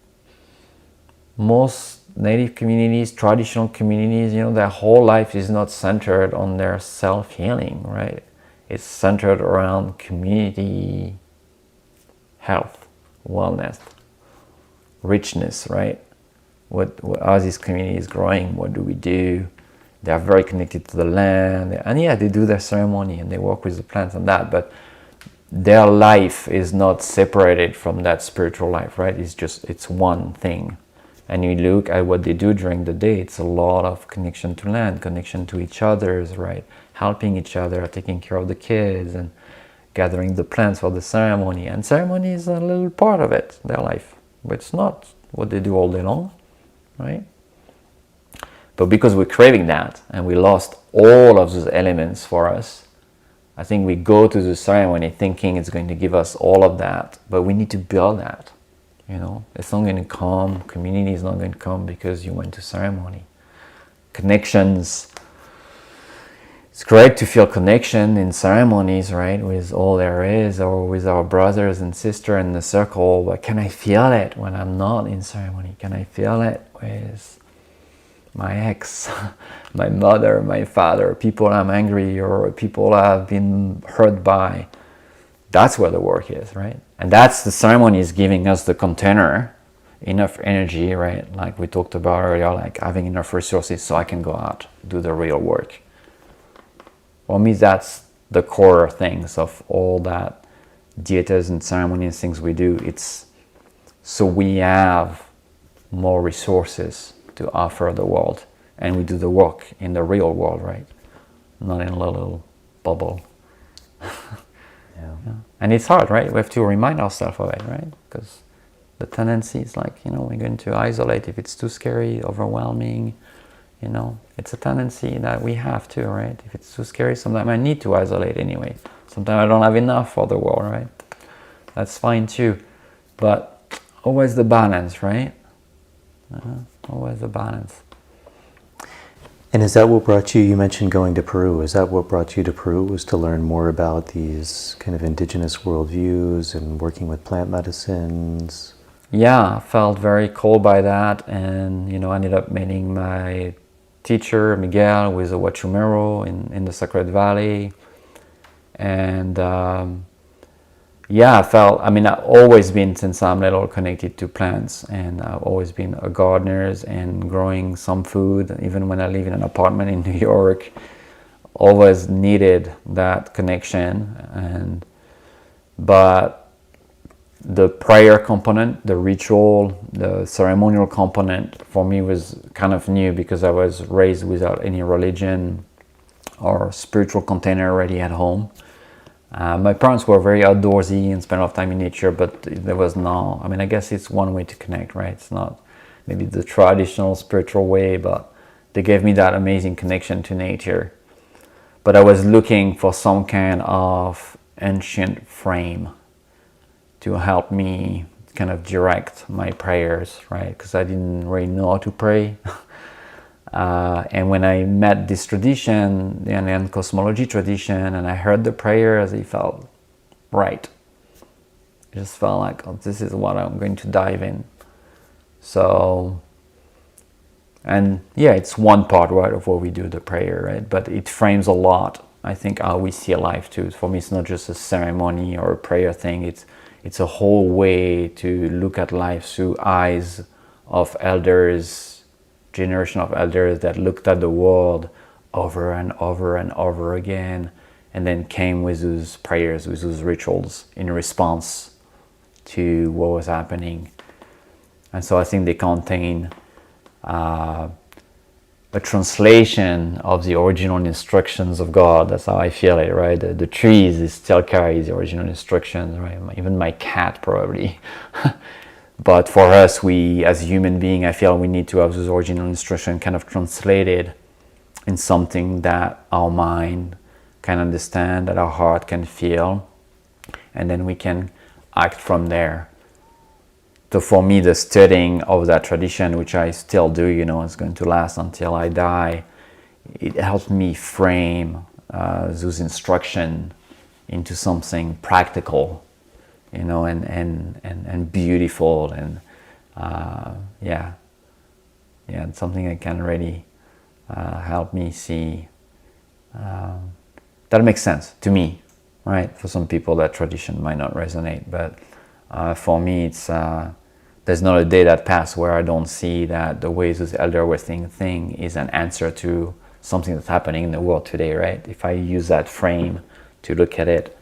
most Native communities, traditional communities, their whole life is not centered on their self-healing, right? It's centered around community health, wellness, richness, right? How this community is growing, what do we do? They are very connected to the land, and yeah, they do their ceremony and they work with the plants and that, but their life is not separated from that spiritual life, right? It's one thing. And you look at what they do during the day, it's a lot of connection to land, connection to each other's, right? Helping each other, taking care of the kids, and gathering the plants for the ceremony. And ceremony is a little part of it, their life. But it's not what they do all day long. right? But because we're craving that and we lost all of those elements for us, I think we go to the ceremony thinking it's going to give us all of that, but we need to build that. It's not going to come, community is not going to come because you went to ceremony. Connections, it's great to feel connection in ceremonies, right, with all there is, or with our brothers and sisters in the circle, but can I feel it when I'm not in ceremony? Can I feel it with my ex, my mother, my father, people I'm angry or people I've been hurt by? That's where the work is, right? And that's the ceremony is giving us the container, enough energy, right? Like we talked about earlier, like having enough resources so I can go out, do the real work. For me, that's the core things of all that dietas and ceremonies, things we do. It's so we have more resources to offer the world, and we do the work in the real world, right? Not in a little bubble. Yeah. And it's hard, right? We have to remind ourselves of it, right? Because the tendency is like, we're going to isolate if it's too scary, overwhelming. It's a tendency that we have to, right? If it's too scary, sometimes I need to isolate anyway. Sometimes I don't have enough for the world, right? That's fine too. But always the balance, right? Always the balance. And is that what brought you mentioned going to Peru, is that what brought you to Peru, was to learn more about these kind of indigenous worldviews and working with plant medicines? Yeah, I felt very called by that, and ended up meeting my teacher, Miguel, with a Huachumero in the Sacred Valley. And I've always been, since I'm little, connected to plants, and I've always been a gardener and growing some food. Even when I live in an apartment in New York, always needed that connection. But the prayer component, the ritual, the ceremonial component for me was kind of new because I was raised without any religion or spiritual container already at home. My parents were very outdoorsy and spent a lot of time in nature, but there was no, I guess it's one way to connect, right? It's not maybe the traditional spiritual way, but they gave me that amazing connection to nature. But I was looking for some kind of ancient frame to help me kind of direct my prayers, right? Because I didn't really know how to pray. And when I met this tradition, the Indian cosmology tradition, and I heard the prayers, it felt right. It just felt like, this is what I'm going to dive in. So, and it's one part, right, of what we do, the prayer, right? But it frames a lot, I think, how we see life too. For me, it's not just a ceremony or a prayer thing. It's a whole way to look at life through eyes of elders, generation of elders that looked at the world over and over and over again, and then came with those prayers, with those rituals in response to what was happening. And so I think they contain a translation of the original instructions of God. That's how I feel it, right? The trees still carry the original instructions, right? Even my cat probably. But for us, we as human beings, I feel we need to have those original instructions kind of translated in something that our mind can understand, that our heart can feel, and then we can act from there. So for me, the studying of that tradition, which I still do, is going to last until I die, it helped me frame those instructions into something practical, and beautiful, and something that can really help me see. That makes sense to me, right? For some people, that tradition might not resonate, but for me, it's there's not a day that passes where I don't see that the way this elder was thing is an answer to something that's happening in the world today, right? If I use that frame to look at it,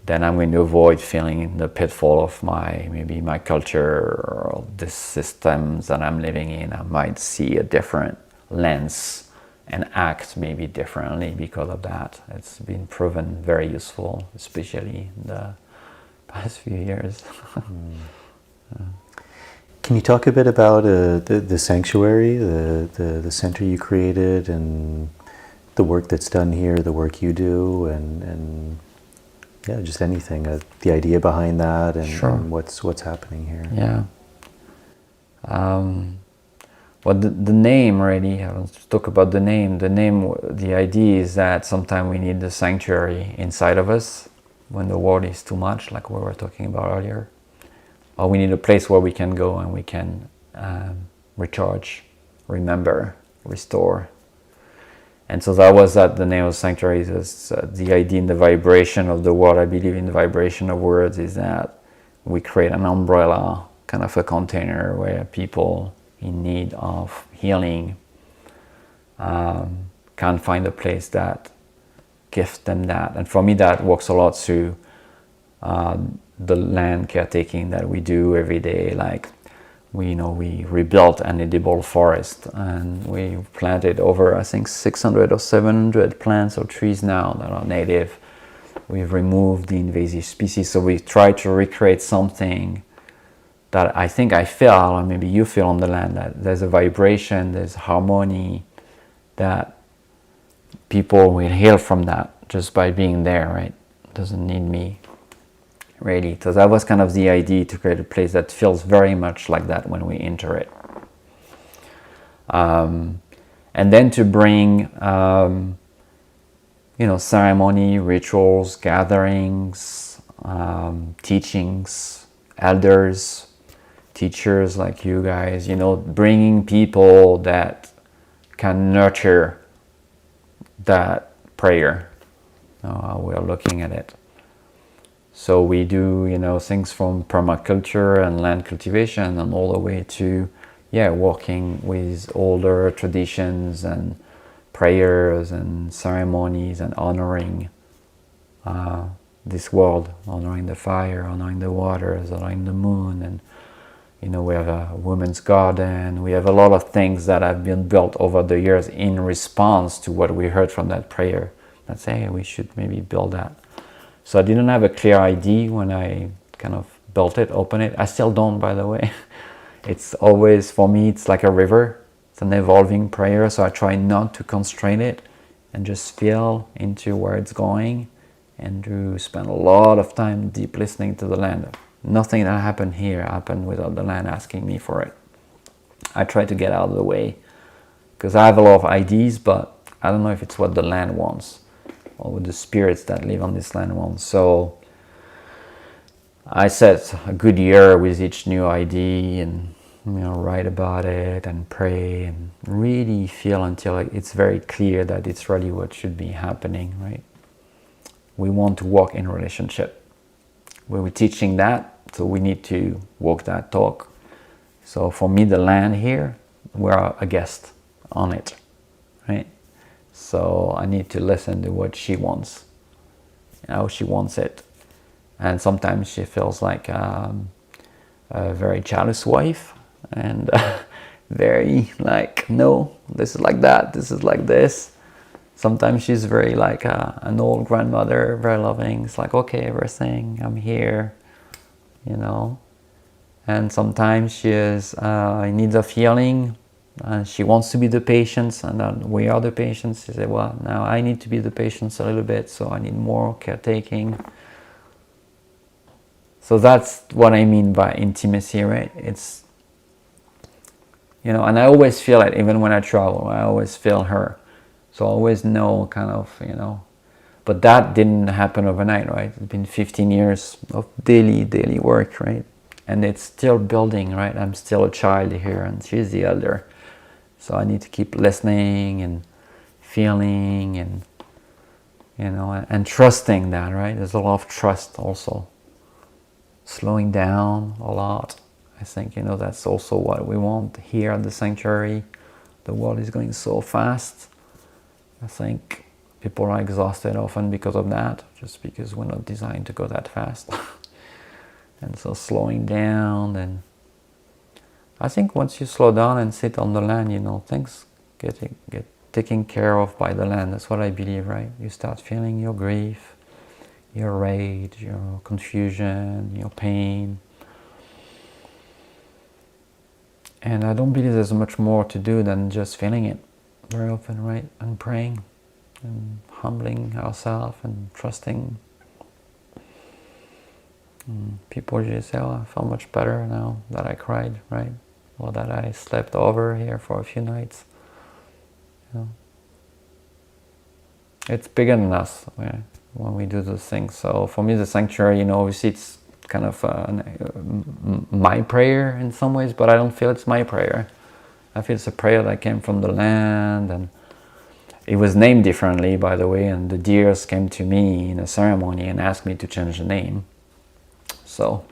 then I'm going to avoid feeling in the pitfall of maybe my culture or the systems that I'm living in. I might see a different lens and act maybe differently because of that. It's been proven very useful, especially in the past few years. Can you talk a bit about the sanctuary, the center you created, and the work that's done here, the work you do, and yeah, just anything, the idea behind that, and, Sure. and what's happening here? Yeah. Well, the name really, I want to talk about the name. The idea is that sometimes we need the sanctuary inside of us when the world is too much, like we were talking about earlier. Or we need a place where we can go and we can recharge, remember, restore. And so that was the name of sanctuary. Is the idea in the vibration of the world. I believe in the vibration of words is that we create an umbrella, kind of a container where people in need of healing can find a place that gives them that. And for me, that works a lot through the land caretaking that we do every day. Like we rebuilt an edible forest and we planted over, I think, 600 or 700 plants or trees now that are native. We've removed the invasive species, so we try to recreate something that I think I feel, or maybe you feel on the land, that there's a vibration, there's harmony, that people will heal from that just by being there, right? Doesn't need me, really. So that was kind of the idea, to create a place that feels very much like that when we enter it. And then to bring, ceremony, rituals, gatherings, teachings, elders, teachers like you guys, bringing people that can nurture that prayer, how we're looking at it. So we do, things from permaculture and land cultivation and all the way to, working with older traditions and prayers and ceremonies and honoring this world, honoring the fire, honoring the waters, honoring the moon. And we have a women's garden. We have a lot of things that have been built over the years in response to what we heard from that prayer. That say, hey, we should maybe build that. So I didn't have a clear idea when I kind of built it, opened it. I still don't, by the way. It's always, for me, it's like a river. It's an evolving prayer, so I try not to constrain it and just feel into where it's going, and to spend a lot of time deep listening to the land. Nothing that happened here happened without the land asking me for it. I try to get out of the way because I have a lot of ideas, but I don't know if it's what the land wants or what the spirits that live on this land want. So I set a good year with each new idea and write about it and pray and really feel until it's very clear that it's really what should be happening, right? We want to walk in relationship. We're teaching that, so we need to walk that talk. So for me, the land here, we're a guest on it, right? So I need to listen to what she wants, how she wants it. And sometimes she feels like a very jealous wife and very like, no, this is like that, this is like this. Sometimes she's very like an old grandmother, very loving. It's like, okay, everything, I'm here, And sometimes she is in need of healing. She wants to be the patient, and then we are the patients. She said, well, now I need to be the patient a little bit, so I need more caretaking. So that's what I mean by intimacy, right? It's, and I always feel it, even when I travel, I always feel her. So I always know kind of, but that didn't happen overnight, right? It's been 15 years of daily work, right? And it's still building, right? I'm still a child here and she's the elder. So I need to keep listening and feeling and, and trusting that, right? There's a lot of trust also. Slowing down a lot. I think, that's also what we want here at the sanctuary. The world is going so fast. I think people are exhausted often because of that, just because we're not designed to go that fast. And so slowing down, and I think once you slow down and sit on the land, things get taken care of by the land. That's what I believe, right? You start feeling your grief, your rage, your confusion, your pain. And I don't believe there's much more to do than just feeling it very often, right? And praying and humbling ourselves and trusting. People usually say, oh, I feel much better now that I cried, right? Or that I slept over here for a few nights. You know? It's bigger than us when we do those things. So for me, the sanctuary, obviously it's kind of my prayer in some ways, but I don't feel it's my prayer. I feel it's a prayer that came from the land, and it was named differently, by the way, and the deers came to me in a ceremony and asked me to change the name. So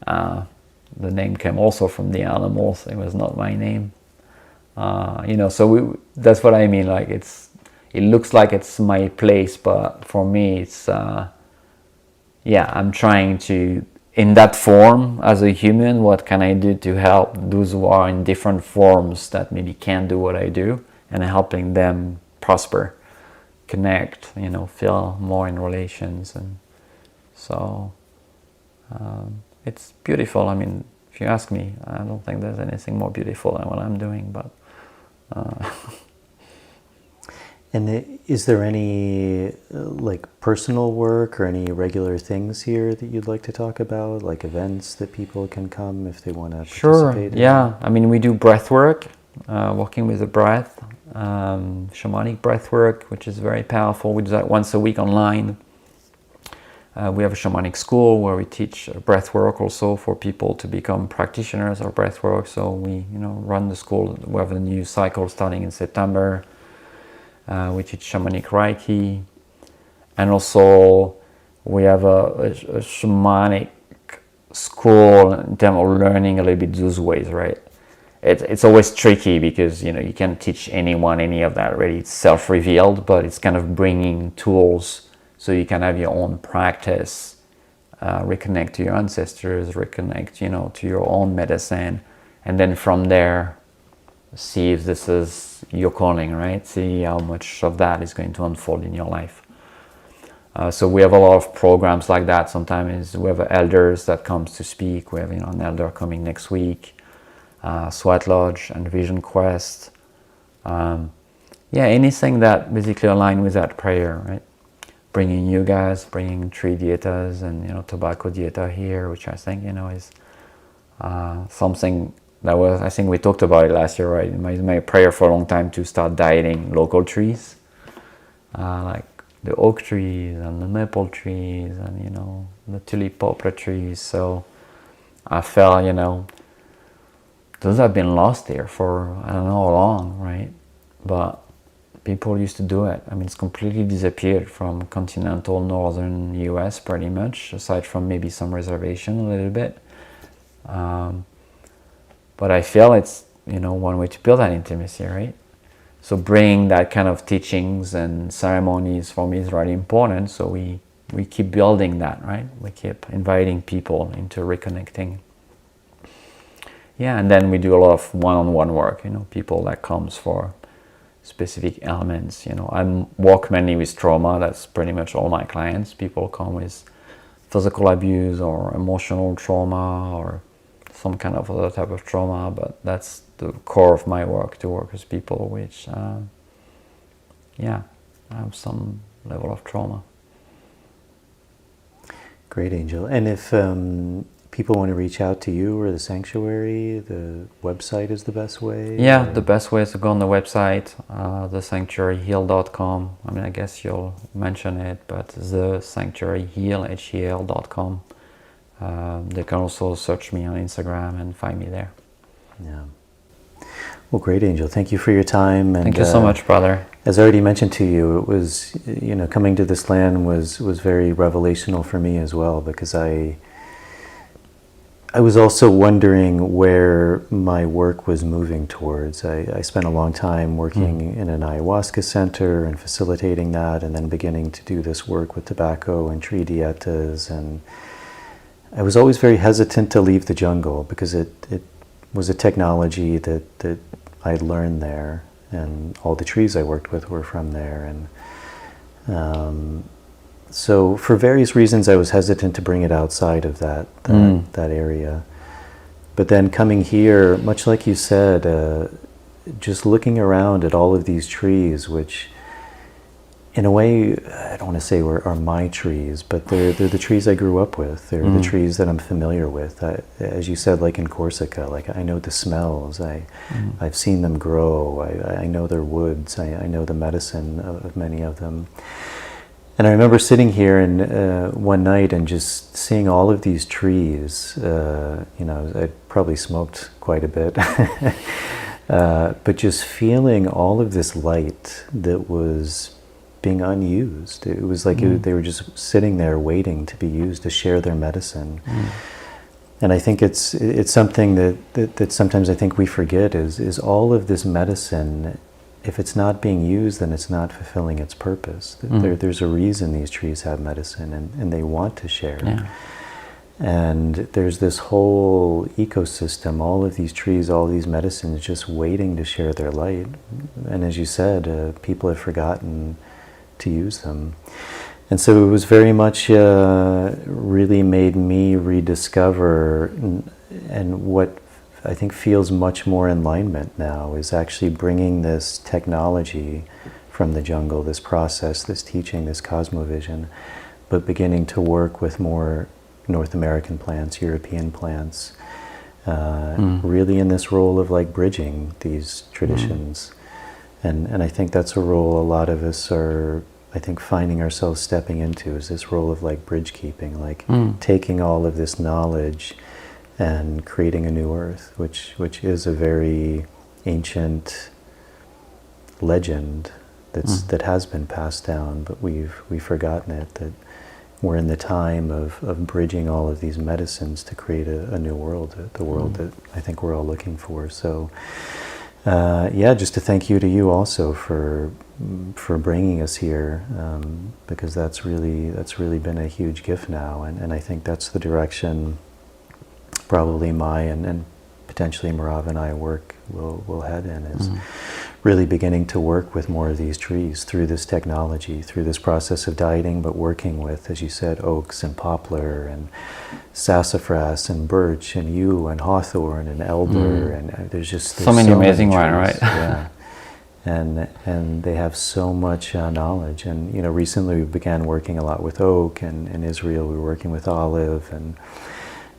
the name came also from the animals. It was not my name. So that's what I mean. Like it looks like it's my place, but for me, it's I'm trying to, in that form, as a human, what can I do to help those who are in different forms that maybe can't do what I do, and helping them prosper, connect, feel more in relations, and so. It's beautiful. I mean, if you ask me, I don't think there's anything more beautiful than what I'm doing. But And is there any personal work or any regular things here that you'd like to talk about, like events that people can come if they want to participate in? Yeah. I mean, we do breathwork, working with the breath, shamanic breathwork, which is very powerful. We do that once a week online. We have a shamanic school where we teach breathwork also for people to become practitioners of breathwork. So we, run the school. We have a new cycle starting in September. We teach shamanic Reiki, and also we have a shamanic school in terms of learning a little bit those ways, right? It's always tricky because you can't teach anyone any of that. Really, it's self-revealed, but it's kind of bringing tools. So you can have your own practice, reconnect to your ancestors, reconnect, to your own medicine, and then from there, see if this is your calling, right? See how much of that is going to unfold in your life. So we have a lot of programs like that. Sometimes we have elders that comes to speak. We have an elder coming next week, Sweat Lodge and Vision Quest. Anything that basically align with that prayer, right? Bringing yogas, bringing tree dietas and tobacco dieta here, which I think is something that was, I think we talked about it last year, right? My prayer for a long time to start dieting local trees, like the oak trees and the maple trees and the tulip poplar trees. So I felt those have been lost there for I don't know how long, right? But people used to do it. I mean, it's completely disappeared from continental northern US pretty much, aside from maybe some reservation a little bit. But I feel it's, one way to build that intimacy, right? So bringing that kind of teachings and ceremonies for me is really important. So we keep building that, right? We keep inviting people into reconnecting. Yeah, and then we do a lot of one-on-one work, people that comes for specific elements. I work mainly with trauma. That's pretty much all my clients. People come with physical abuse or emotional trauma or some kind of other type of trauma, but that's the core of my work, to work with people which have some level of trauma. Great, Angel. And if people want to reach out to you or the sanctuary, the website is the best way? Yeah, the best way is to go on the website, thesanctuaryheal.com. I mean, I guess you'll mention it, but thesanctuaryheal.com. They can also search me on Instagram and find me there. Yeah. Well, great, Angel. Thank you for your time. And, thank you so much, brother. As I already mentioned to you, it was, coming to this land was very revelational for me as well, because I was also wondering where my work was moving towards. I spent a long time working in an ayahuasca center and facilitating that, and then beginning to do this work with tobacco and tree dietas. And I was always very hesitant to leave the jungle because it was a technology that I'd learned there, and all the trees I worked with were from there. And so for various reasons, I was hesitant to bring it outside of that area. But then coming here, much like you said, just looking around at all of these trees, which in a way, I don't want to say are my trees, but they're the trees I grew up with. They're the trees that I'm familiar with. As you said, like in Corsica, like I know the smells. I've seen them grow. I know their woods. I know the medicine of many of them. And I remember sitting here and one night and just seeing all of these trees. I probably smoked quite a bit. But just feeling all of this light that was being unused. It was like they were just sitting there waiting to be used to share their medicine. And I think it's something that sometimes I think we forget is all of this medicine, if it's not being used, then it's not fulfilling its purpose. There's a reason these trees have medicine and they want to share. Yeah. And there's this whole ecosystem, all of these trees, all these medicines just waiting to share their light. And as you said, people have forgotten to use them. And so it was very much really made me rediscover, and what I think feels much more in alignment now is actually bringing this technology from the jungle, this process, this teaching, this cosmovision, but beginning to work with more North American plants, European plants, really in this role of like bridging these traditions. And I think that's a role a lot of us are, I think, finding ourselves stepping into, is this role of like bridge keeping, like taking all of this knowledge and creating a new earth, which is a very ancient legend that has been passed down, but we've forgotten it, that we're in the time of bridging all of these medicines to create a new world, the world that I think we're all looking for. So just to thank you also for bringing us here, because that's really been a huge gift now, and I think that's the direction probably and potentially Marav and I will head in, is really beginning to work with more of these trees through this technology, through this process of dieting, but working with, as you said, oaks and poplar and sassafras and birch and yew and hawthorn and elder, and there's so many amazing ones, right? Yeah. And they have so much knowledge. And recently we began working a lot with oak, and in Israel we were working with olive, and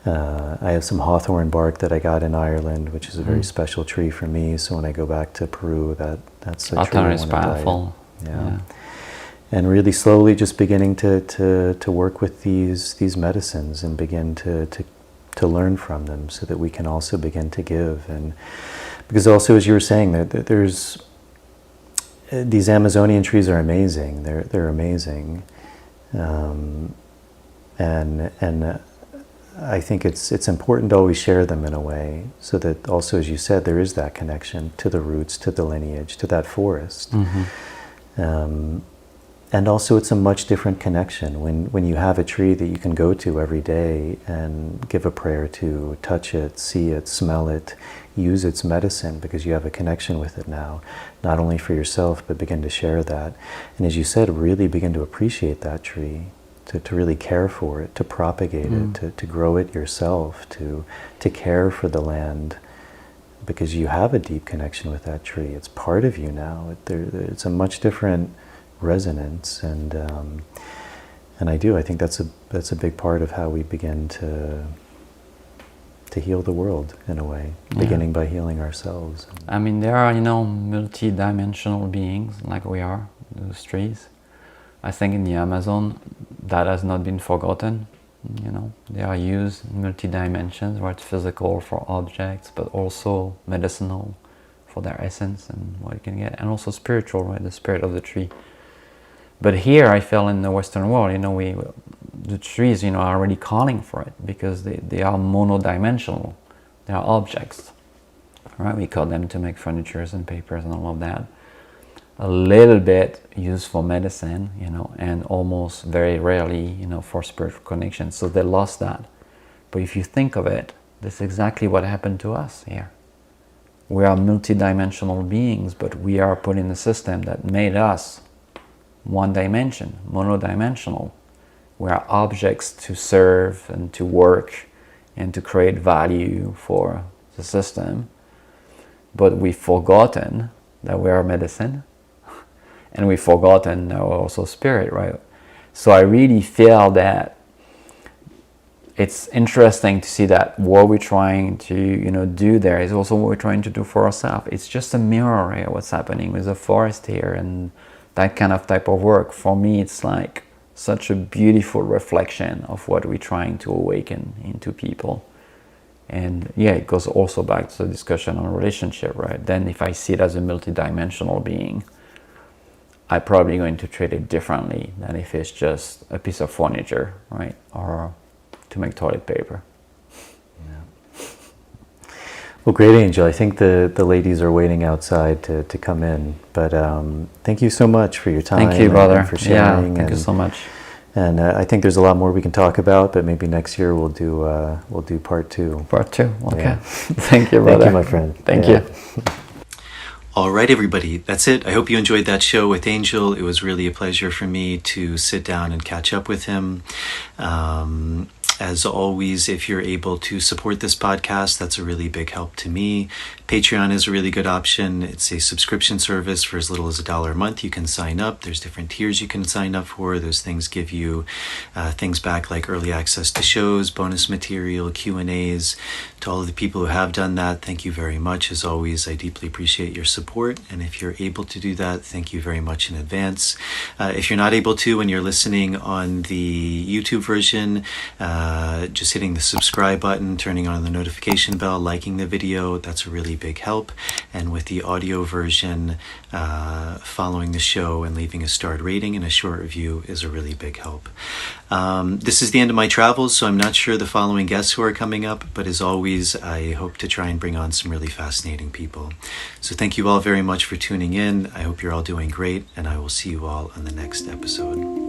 I have some hawthorn bark that I got in Ireland, which is a very special tree for me. So when I go back to Peru, that's a tree I want to powerful. Yeah. And really slowly just beginning to work with these medicines and begin to learn from them, so that we can also begin to give. And because also, as you were saying, that there's these Amazonian trees are amazing. They're amazing, and I think it's important to always share them in a way, so that also, as you said, there is that connection to the roots, to the lineage, to that forest. And also it's a much different connection when you have a tree that you can go to every day and give a prayer to, touch it, see it, smell it, use its medicine, because you have a connection with it now, not only for yourself, but begin to share that. And as you said, really begin to appreciate that tree, to really care for it, to propagate it, to grow it yourself, to care for the land, because you have a deep connection with that tree. It's part of you now. It's a much different resonance, and I think that's a big part of how we begin to heal the world in a way, beginning by healing ourselves. I mean, there are multi-dimensional beings like we are, those trees. I think in the Amazon that has not been forgotten. They are used in multi-dimensions, where it's physical for objects, but also medicinal for their essence and what you can get, and also spiritual, right? The spirit of the tree. But here, I feel in the Western world, the trees, are already calling for it, because they are monodimensional. They are objects, right? We cut them to make furniture and papers and all of that. A little bit used for medicine, and almost very rarely, for spiritual connection. So they lost that. But if you think of it, that's exactly what happened to us here. We are multidimensional beings, but we are put in a system that made us one dimension, monodimensional. We are objects to serve and to work and to create value for the system. But we've forgotten that we are medicine, and we've forgotten that we're also spirit, right? So I really feel that it's interesting to see that what we're trying to do there is also what we're trying to do for ourselves. It's just a mirror here, what's happening with the forest here and that kind of type of work. For me, it's like such a beautiful reflection of what we're trying to awaken into people. And yeah, it goes also back to the discussion on relationship, right? Then if I see it as a multidimensional being, I'm probably going to treat it differently than if it's just a piece of furniture, right? Or to make toilet paper. Yeah. Well, great, Angel. I think the ladies are waiting outside to come in. But thank you so much for your time. Thank you, brother. And for sharing. Yeah, thank you so much. And I think there's a lot more we can talk about, but maybe next year we'll do part 2. Part 2. Okay. Yeah. Thank you, brother. Thank you, my friend. Thank you. All right, everybody, that's it. I hope you enjoyed that show with Angel. It was really a pleasure for me to sit down and catch up with him. As always, if you're able to support this podcast, that's a really big help to me. Patreon is a really good option. It's a subscription service for as little as $1 a month. You can sign up. There's different tiers you can sign up for. Those things give you things back like early access to shows, bonus material, Q&As. To all of the people who have done that, thank you very much. As always, I deeply appreciate your support. And if you're able to do that, thank you very much in advance. If you're not able to and you're listening on the YouTube version, just hitting the subscribe button, turning on the notification bell, liking the video, that's a really big help. And with the audio version, following the show and leaving a starred rating and a short review is a really big help. This is the end of my travels, so I'm not sure the following guests who are coming up, but as always, I hope to try and bring on some really fascinating people. So thank you all very much for tuning in. I hope you're all doing great, and I will see you all on the next episode.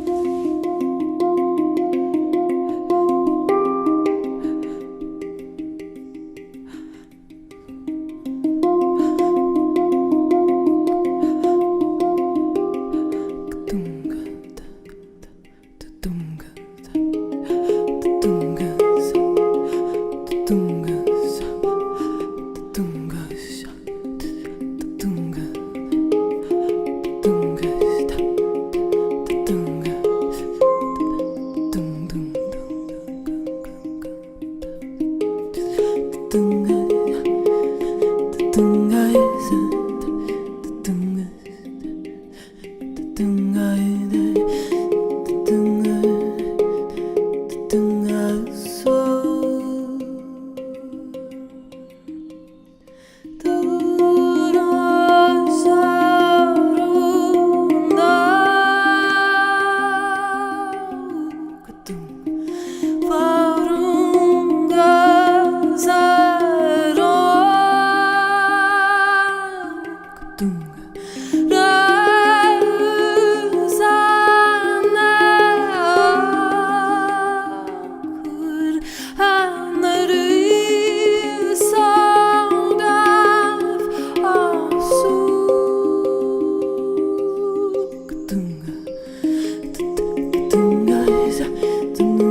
Tunga